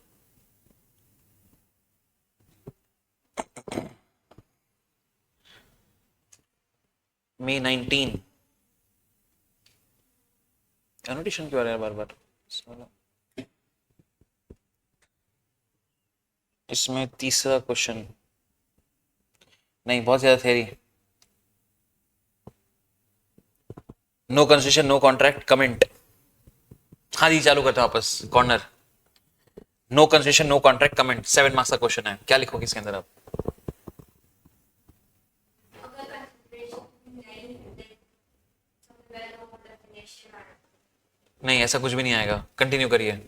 May 19 एनोटेशन क्यों आ रहा है बार बार. इसमें तीसरा क्वेश्चन नहीं, बहुत ज्यादा theory. No concession no contract comment. हाँ जी, चालू करते हैं वापस corner. No concession no contract comment 7 marks का क्वेश्चन है. क्या लिखोगे इसके अंदर आप? नहीं, ऐसा कुछ भी नहीं आएगा. कंटिन्यू करिए.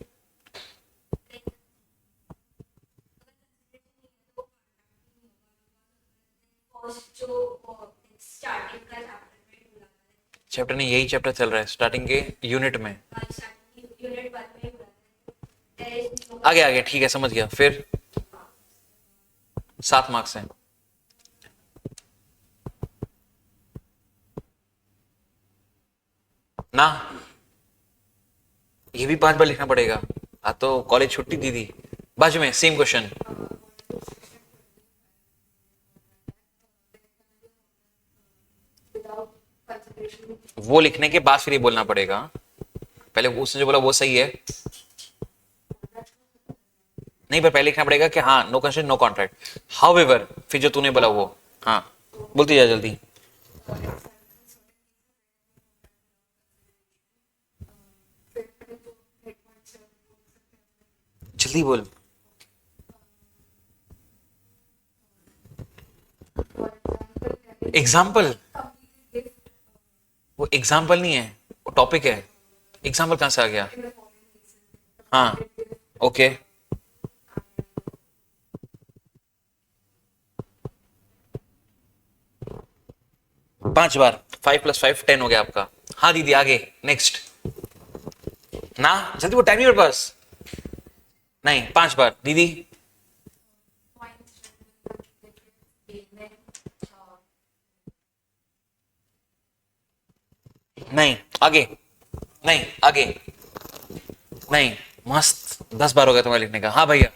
चैप्टर नहीं, यही चैप्टर चल रहा है स्टार्टिंग के यूनिट में. आगे आगे ठीक है, समझ गया. फिर 7 मार्क्स हैं ना. ये भी 5 बार लिखना पड़ेगा. आ तो कॉलेज छुट्टी दी थी. बाजू में सेम क्वेश्चन. वो लिखने के बाद फिर ये बोलना पड़ेगा. पहले उसने जो बोला वो सही है. नहीं, पर पहले लिखना पड़ेगा कि हाँ no concession no contract. However फिर जो तूने बोला वो. हाँ बोलती जा जल्दी. जल्दी बोल. एग्जाम्पल. वो एग्जाम्पल नहीं है, वो टॉपिक है. एग्जाम्पल कहां से आ गया? हाँ ओके. पांच बार. 5 + 5 10 हो गया आपका. हाँ दीदी आगे नेक्स्ट ना. जल्दी, वो टाइम नहीं मेरे पास. नहीं, 5 बार दीदी. नहीं आगे. नहीं आगे. नहीं, मस्त 10 बार हो गया तुम्हारा लिखने का. हाँ भैया.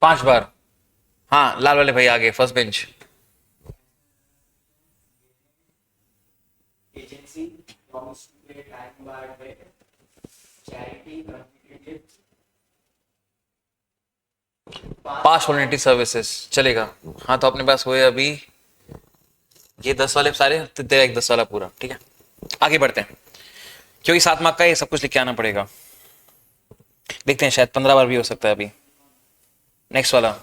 पांच बार. हाँ लाल वाले भैया आगे फर्स्ट बेंच. पास वॉलंटरी सर्विसेज चलेगा. हाँ तो अपने पास हुए अभी ये 10 वाले सारे, तो तेरा एक 10 वाला पूरा. ठीक है आगे बढ़ते हैं, क्योंकि 7 मार्क का ये सब कुछ लिख के आना पड़ेगा. देखते हैं, शायद 15 बार भी हो सकता है. अभी नेक्स्ट वाला,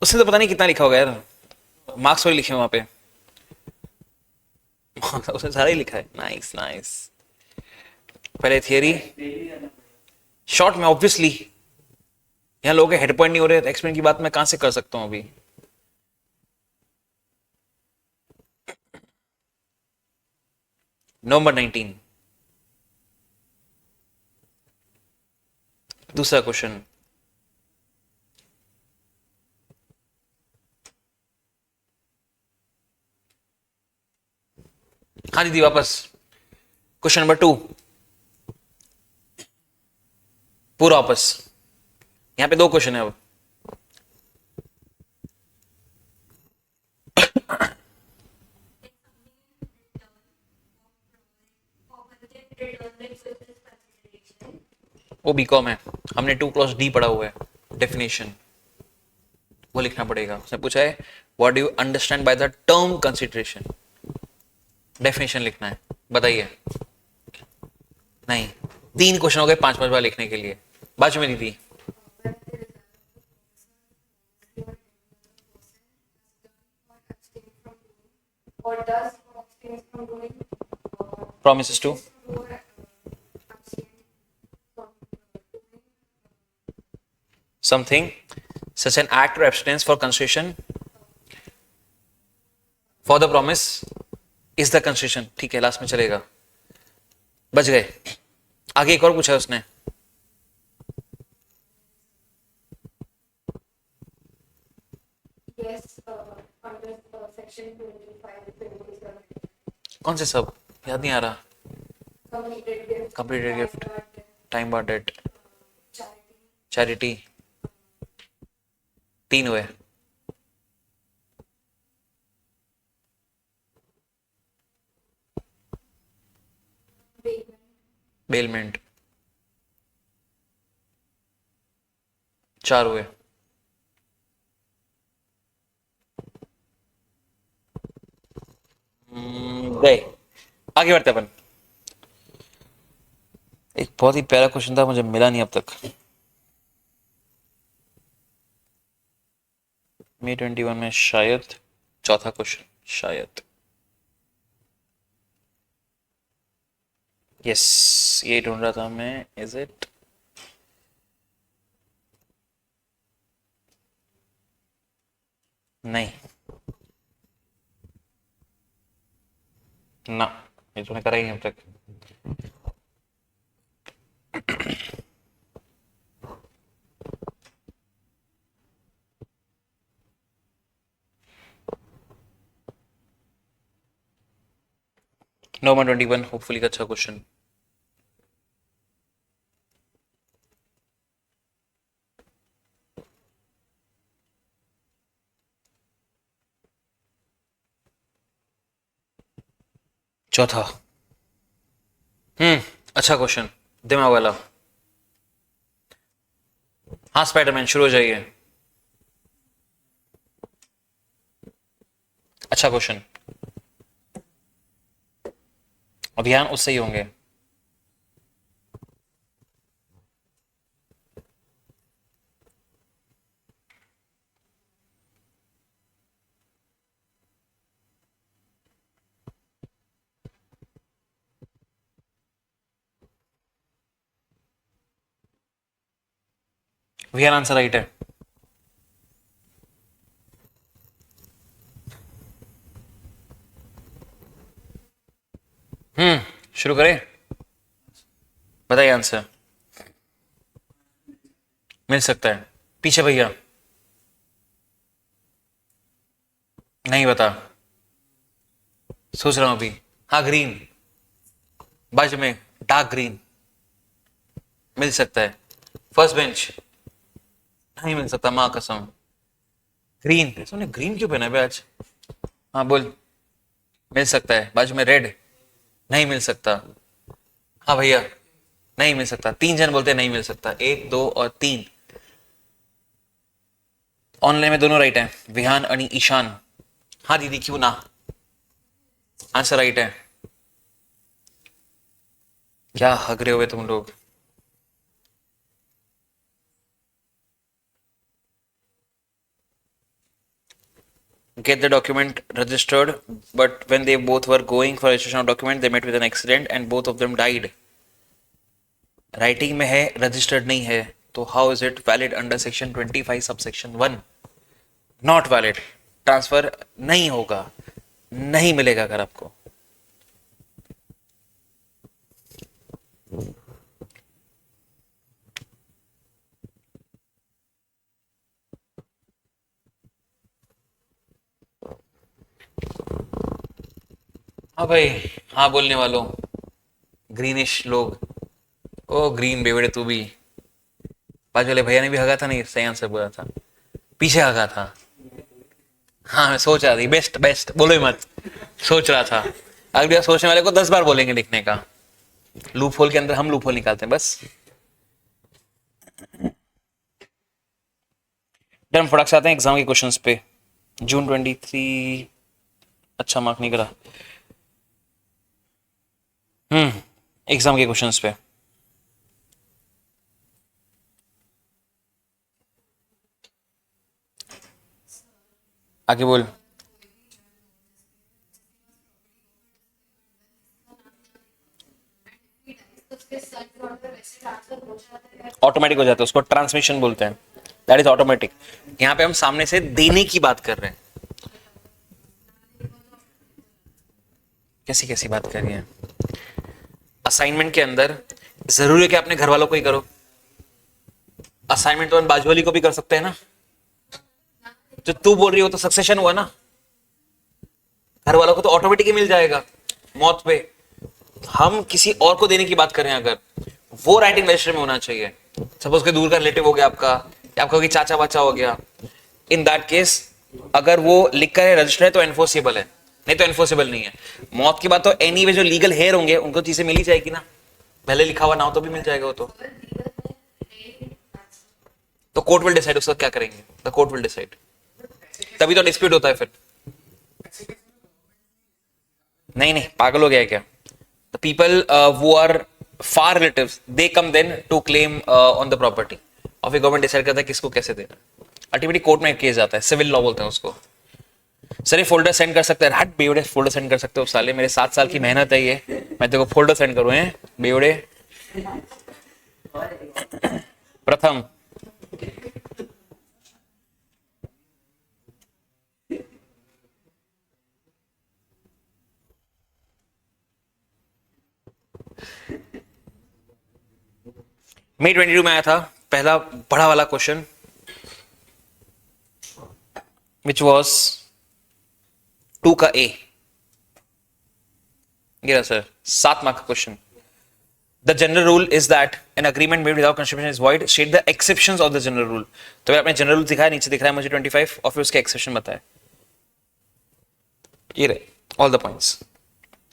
उसने तो पता नहीं कितना लिखा होगा यार. मार्क्स वही लिखे वहां पे. उसने सारा ही लिखा है. Nice nice. पहले थियरी शॉर्ट में ऑब्वियसली. यहाँ लोगों के हेड पॉइंट नहीं हो रहे, एक्सप्लेन की बात मैं कहां से कर सकता हूं अभी. नंबर 19 दूसरा क्वेश्चन. हाँ दीदी वापस. क्वेश्चन नंबर 2 पूरा वापस. यहां पे 2 क्वेश्चन है अब. वो बीकॉम है. हमने 2 क्लॉज डी पढ़ा हुआ है. डेफिनेशन वो लिखना पड़ेगा. उसने पूछा है what do you understand by the term consideration. Definition लिखना है. बताइए. नहीं, 3 क्वेश्चन हो गए 5-5 बार लिखने के लिए. बाजू में दीदी. promises to something such an act or abstinence for consideration for the promise is the consideration. ठीक है लास्ट में चलेगा. बच गए। आगे एक और पूछा है उसने। कौन से सब, याद नहीं आ रहा। Completed gift, time barred date, charity, 3 हुए। बेलमेंट, 4 हुए। गए। आगे बढ़ते अपन। एक बहुत ही प्यारा क्वेश्चन था, मुझे मिला नहीं अब तक। May 21 में शायद चौथा क्वेश्चन, शायद। यस, ये ढूंढ रहा था मैं। Is it? नहीं ना, ये तूने करा ही नहीं अब तक। नंबर 21 होपफुली का अच्छा क्वेश्चन। चौथा। अच्छा क्वेश्चन, दिमाग वाला। हाँ स्पाइडरमैन, शुरू हो जाइए। अच्छा क्वेश्चन। अभियान उससे ही होंगे। अभियान आंसर राइट है। शुरू करें? बताइए आंसर। मिल सकता है। पीछे भैया, नहीं बता, सोच रहा हूं अभी। हाँ ग्रीन, बाजू में डार्क ग्रीन, मिल सकता है। फर्स्ट बेंच, नहीं मिल सकता, माँ कसम। ग्रीन, तूने ग्रीन क्यों पहना है आज? हाँ बोल। मिल सकता है। बाजू में रेड, नहीं मिल सकता। हाँ भैया, नहीं मिल सकता। 3 जन बोलते नहीं मिल सकता, 1 2 और 3। ऑनलाइन में दोनों राइट है, विहान अनि ईशान। हाँ दीदी क्यों ना, आंसर राइट है। क्या हग रहे हुए तुम लोग। Get the document registered, but when they both were going for registration of document, they met with an accident and both of them died. Writing में है, रजिस्टर्ड नहीं है, तो how is it valid under section 25 sub section 1? Not valid. Transfer नहीं होगा, नहीं मिलेगा अगर आपको। हाँ भाई, हाँ बोलने वालों, ग्रीनिश लोग। ओ ग्रीन बेवड़े तू भी। बाजू वाले भैया ने भी हगा था, नहीं सही आंसर बोला था, पीछे हगा था। हाँ मैं सोच रहा थी, बेस्ट बेस्ट बोलो ही मत, सोच रहा था। अगली बार सोचने वाले को 10 बार बोलेंगे लिखने का। लूप होल के अंदर हम लूप होल निकालते हैं बस। डन, फटाक से आते हैं एग्जाम के क्वेश्चंस पे। जून 23, अच्छा मार्क नहीं करा। एग्जाम के क्वेश्चंस पे। आगे बोल। ऑटोमेटिक हो जाता है, उसको ट्रांसमिशन बोलते हैं। That is automatic. यहाँ पे हम सामने से देने की बात कर रहे हैं। कैसी कैसी बात कर रही है? असाइनमेंट के अंदर जरूरी है कि अपने घर वालों को ही करो। असाइनमेंट तो बाजू वाली को भी कर सकते हैं ना। जो तू बोल रही हो तो सक्सेशन हुआ ना, घर वालों को तो ऑटोमेटिकली मिल जाएगा मौत पे। हम किसी और को देने की बात करें अगर, वो राइटिंग रजिस्टर में होना चाहिए। सपोज के दूर का रिलेटिव हो गया आपका, या आपका कोई चाचा वाचा हो गया, इन दैट केस अगर वो लिख कर रजिस्टर है तो एनफोर्सेबल है, नहीं तो एनफोर्सेबल नहीं है। मौत की बात तो एनीवे जो लीगल हेयर होंगे उनको चीजें मिल ही जाएगी ना, पहले लिखा हुआ ना हो तो भी मिल जाएगा वो तो कोर्ट विल डिसाइड उसका क्या करेंगे, द कोर्ट विल डिसाइड। तभी तो डिस्प्यूट होता है फिर। नहीं नहीं, पागल हो गया है क्या? The people who are far relatives they come then to claim on the property और फिर गवर्नमेंट डिसाइड करता है किसको कैसे देना। अल्टीमेटली कोर्ट में केस जाता है, सिविल लॉ बोलते हैं उसको। सर ये फोल्डर सेंड कर सकते हैं? हट बेवड़े, फोल्डर सेंड कर सकते हो साले, मेरे 7 साल की मेहनत है ये, मैं तेरे को फोल्डर सेंड करूं हैं बेवड़े। प्रथम मई 22 में आया था पहला बड़ा वाला क्वेश्चन, विच वॉज 2 का ए। गिरा सर 7 मार्क का question. The general rule is that an agreement made without construction is void, state the exceptions of the general rule. तो मैंने अपने जनरल रूल दिखाया, नीचे दिख रहा है मुझे 25 और फिर उसके एक्सेप्शन बताया। ये रहे ऑल द पॉइंट्स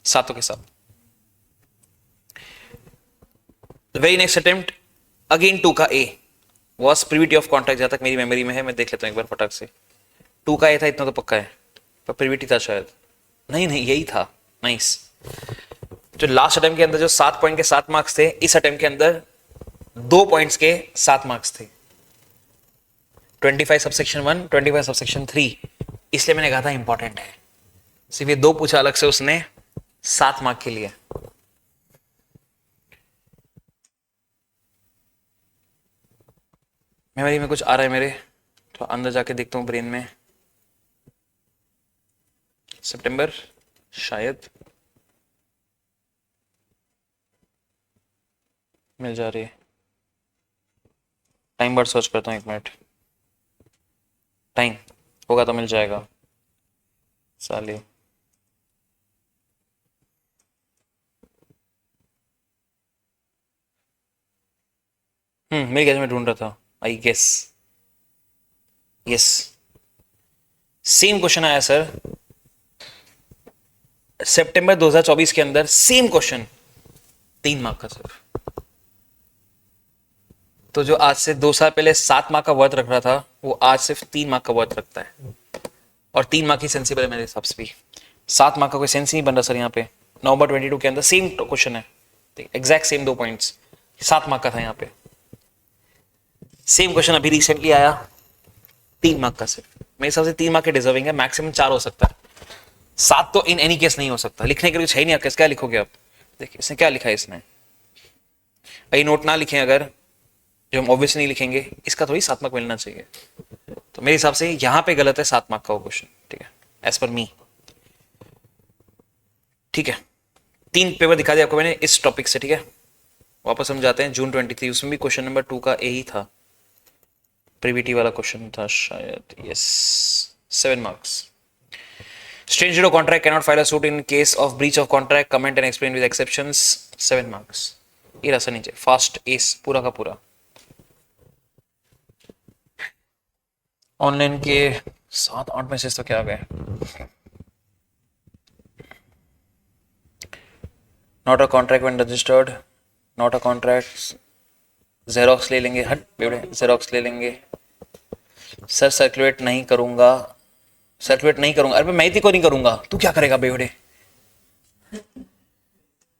सातों के साथ। वेरी नेक्स्ट अटेम्प्ट अगेन 2 का ए वॉज प्रिविटी ऑफ कॉन्ट्रैक्ट, जहां तक मेरी मेमोरी में है, मैं देख लेता हूं एक बार फटाक से। 2 का ए था, इतना तो पक्का है, पर प्रिविटी था शायद, नहीं नहीं यही था। नाइस। जो लास्ट अटेम्प्ट के अंदर जो 7 पॉइंट के 7 मार्क्स थे, इस अटेम्प्ट के अंदर 2 पॉइंट्स के 7 मार्क्स थे। 25 सबसेक्शन 1, 25 सबसेक्शन 3, इसलिए मैंने कहा था इंपॉर्टेंट है। सिर्फ ये 2 पूछा अलग से उसने 7 मार्क के लिए। मेमोरी में कुछ आ रहा है मेरे, तो अंदर जाके देखता हूँ ब्रेन में। सितंबर शायद मिल जा रही है। टाइम बार सर्च करता हूँ 1 मिनट, टाइम होगा तो मिल जाएगा साले। मिल गया, मैं ढूंढ रहा था। I guess yes, same question आया सर सितंबर 2024 के अंदर, सेम क्वेश्चन 3 मार्क का सिर्फ। तो जो आज से 2 साल पहले 7 मार्क का वर्थ रख रहा था, वो आज सिर्फ 3 मार्क का वर्थ रखता है। और 3 मार्क ही सेंसिबल है मेरे हिसाब से भी। 7 मार्क का कोई सेंस नहीं बन रहा सर। यहाँ पे नवंबर 22 के अंदर सेम क्वेश्चन है, एग्जैक्ट सेम 2 पॉइंट्स, 7 मार्क का था। यहाँ पे सेम क्वेश्चन अभी रिसेंटली आया, 3 मार्क का सिर्फ। मेरे हिसाब से 3 मार्क के डिजर्विंग है, मैक्सिमम 4 हो सकता है, 7 तो इन एनी केस नहीं हो सकता। लिखने के लिए कुछ है ही नहीं, आप क्या लिखोगे आप? देखिए इसने क्या लिखा है, इसने ये नोट ना लिखें अगर, जो हम ऑब्वियसली नहीं लिखेंगे, इसका थोड़ी 7 मार्क मिलना चाहिए। तो मेरे हिसाब से यहाँ पे गलत है 7 मार्क का वो क्वेश्चन, ठीक है, एज पर मी। ठीक है, 3 पेपर दिखा दिया आपको मैंने इस टॉपिक से, ठीक है। वापस हम जाते हैं जून 23, उसमें भी क्वेश्चन नंबर 2 का ए ही था, प्रीवीटी वाला क्वेश्चन था शायद, yes, 7 marks. Stranger to contract cannot file a suit in case of breach of contract, comment and explain with exceptions, 7 marks। ये रहा नीचे फास्ट एस पूरा का पूरा। ऑनलाइन के 7-8 मैसेज तो क्या आ गए। Not a contract when registered, not a contract, xerox ले लेंगे, हट बेवड़े, जेरोक्स ले लेंगे। सर सर्कुलेट नहीं करूंगा, सर्कुलेट नहीं करूंगा, अरे मैं को नहीं करूंगा, तू क्या करेगा बेवड़े।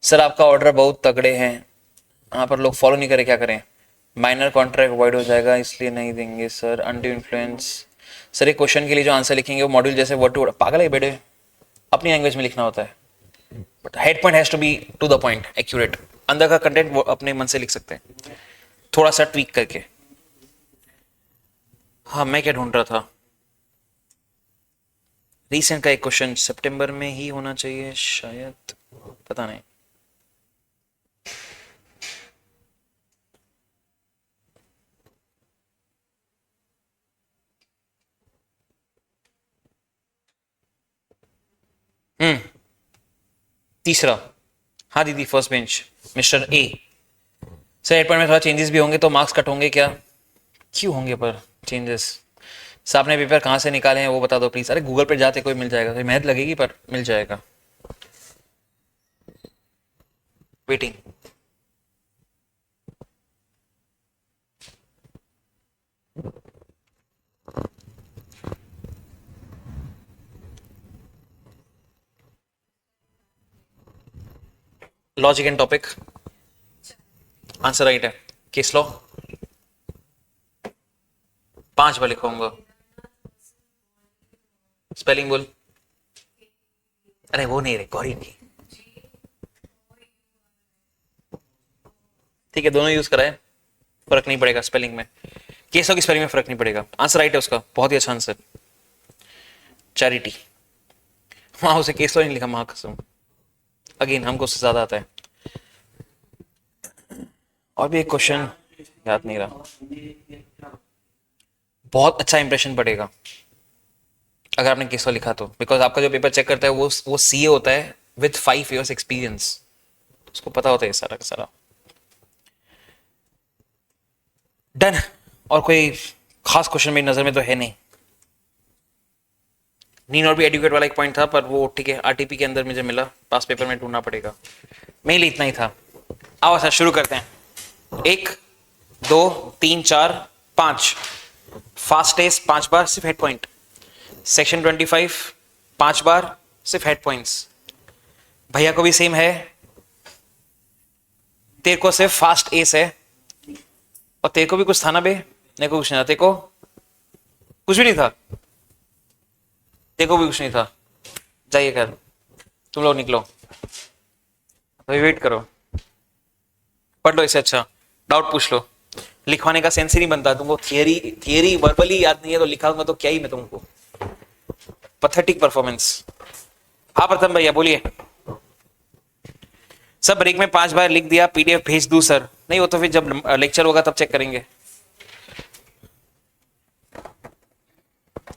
सर आपका ऑर्डर बहुत तगड़े हैं, यहाँ पर लोग फॉलो नहीं करे, क्या करें। माइनर कॉन्ट्रैक्ट वॉइड हो जाएगा इसलिए नहीं देंगे सर। अनड्यू इन्फ्लुएंस, सर एक क्वेश्चन के लिए जो आंसर लिखेंगे वो मॉड्यूल जैसे वर्ड टू वर्ड, पागल है बेटे, अपनी लैंग्वेज में लिखना होता है, but head point has to be to the point, accurate. अंदर का कंटेंट वो अपने मन से लिख सकते हैं, थोड़ा सा ट्वीक करके। हाँ मैं क्या ढूंढ रहा था, रीसेंट का एक क्वेश्चन सितंबर में ही होना चाहिए शायद, पता नहीं। तीसरा, हाँ दीदी first bench mister A. Sir 8 point में थोड़ा चेंजेस भी होंगे तो मार्क्स कट होंगे क्या? क्यों होंगे पर चेंजेस? सर आपने पेपर कहाँ से निकाले हैं वो बता दो प्लीज। अरे गूगल पे जाते कोई मिल जाएगा, कोई मेहनत लगेगी पर मिल जाएगा। Waiting. Logic and topic, answer right है। केस लॉ 5 बार लिखूंगा। स्पेलिंग बोल। अरे वो नहीं रे, गौरी नहीं। ठीक है दोनों यूज कराए, फर्क नहीं पड़ेगा स्पेलिंग में। केस लॉ की स्पेलिंग में फर्क नहीं पड़ेगा। आंसर राइट है उसका, बहुत ही अच्छा आंसर। चैरिटी। वहां उसे केस लॉ नहीं लिखा, कसम। अगेन हमको उससे ज्यादा आता है। और भी एक क्वेश्चन याद नहीं रहा। बहुत अच्छा इंप्रेशन पड़ेगा अगर आपने केस लॉ लिखा तो, बिकॉज आपका जो पेपर चेक करता है वो सीए होता है विथ 5 years एक्सपीरियंस, उसको पता होता है सारा का सारा। डन। और कोई खास क्वेश्चन मेरी नजर में तो है नहीं। नीन और भी एडुकेट वाला एक पॉइंट था पर वो ठीक है, आरटीपी के अंदर मुझे मिला, पास पेपर में ढूंढना पड़ेगा। मेनली इतना ही था। आओ सर शुरू करते हैं। 1 2 3 4 5 फास्ट टेस्ट 5 बार सिर्फ हेड पॉइंट। सेक्शन 25 5 बार सिर्फ हेड पॉइंट्स। भैया को भी सेम है, तेरे को सिर्फ फास्ट एस है, और तेरे को भी कुछ था ना बे? मेरे को कुछ नहीं था, तेरे को कुछ भी नहीं था, तेरे को भी कुछ नहीं था। जाइए कर, तुम लोग निकलो, अभी वेट करो, पढ़ लो इससे अच्छा, डाउट पूछ लो। लिखवाने का सेंस ही नहीं बनता तुमको, थियरी वर्बली याद नहीं है तो लिखाऊंगा तो क्या ही मैं तुमको। Pathetic performance. हाँ प्रथम भैया बोलिए। सब ब्रेक में 5 बार लिख दिया, पीडीएफ भेज दूं सर? नहीं वो तो फिर जब लेक्चर होगा तब चेक करेंगे।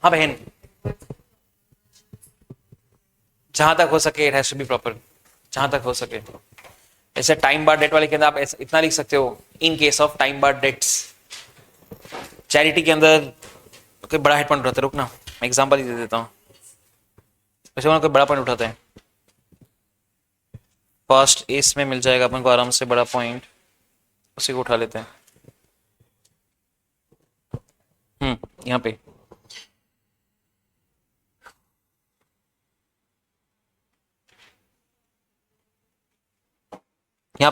हाँ बहन, जहां तक हो सके it has to be proper, जहां तक हो सके। ऐसे टाइम बार डेट वाले के अंदर आप इतना लिख सकते हो, in case of time bar dates. Charity के अंदर कोई बड़ा हेड पॉइंट उठाते, रुक ना मैं एग्जांपल ही दे देता हूँ। वैसे कोई बड़ा पॉइंट उठाते हैं, फर्स्ट इसमें मिल जाएगा अपन को आराम से बड़ा पॉइंट, उसी को उठा लेते हैं। यहाँ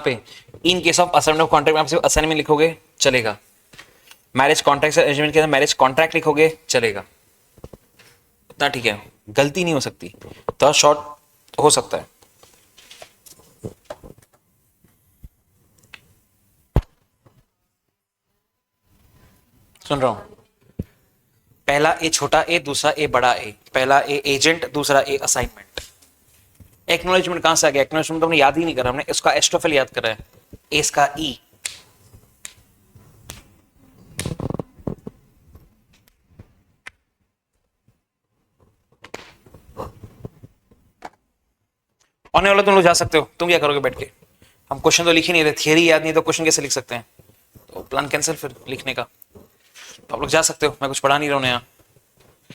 पे इन case of assignment of contract में आप सिर्फ असाइनमेंट लिखोगे चलेगा। मैरिज कॉन्ट्रैक्ट अरेंजमेंट के अंदर मैरिज कॉन्ट्रैक्ट लिखोगे चलेगा, इतना ठीक है, गलती नहीं हो सकती, तो शॉर्ट हो सकता है। सुन रहा हूं। पहला ए छोटा ए, दूसरा ए बड़ा ए, पहला ए एजेंट, दूसरा ए असाइनमेंट। एक्नॉलेजमेंट कहां से आ गया? एक्नॉलेजमेंट तो हमने याद ही नहीं करा, हमने इसका एस्ट्रोफिल याद करा है, ए इसका ई। आने वाला तुम लोग जा सकते हो, तुम क्या करोगे बैठ के? हम क्वेश्चन तो लिख ही नहीं रहे, थियरी याद नहीं तो क्वेश्चन कैसे लिख सकते हैं? तो प्लान कैंसिल फिर लिखने का। तो आप लोग जा सकते हो, मैं कुछ पढ़ा नहीं रहा हूं यहाँ।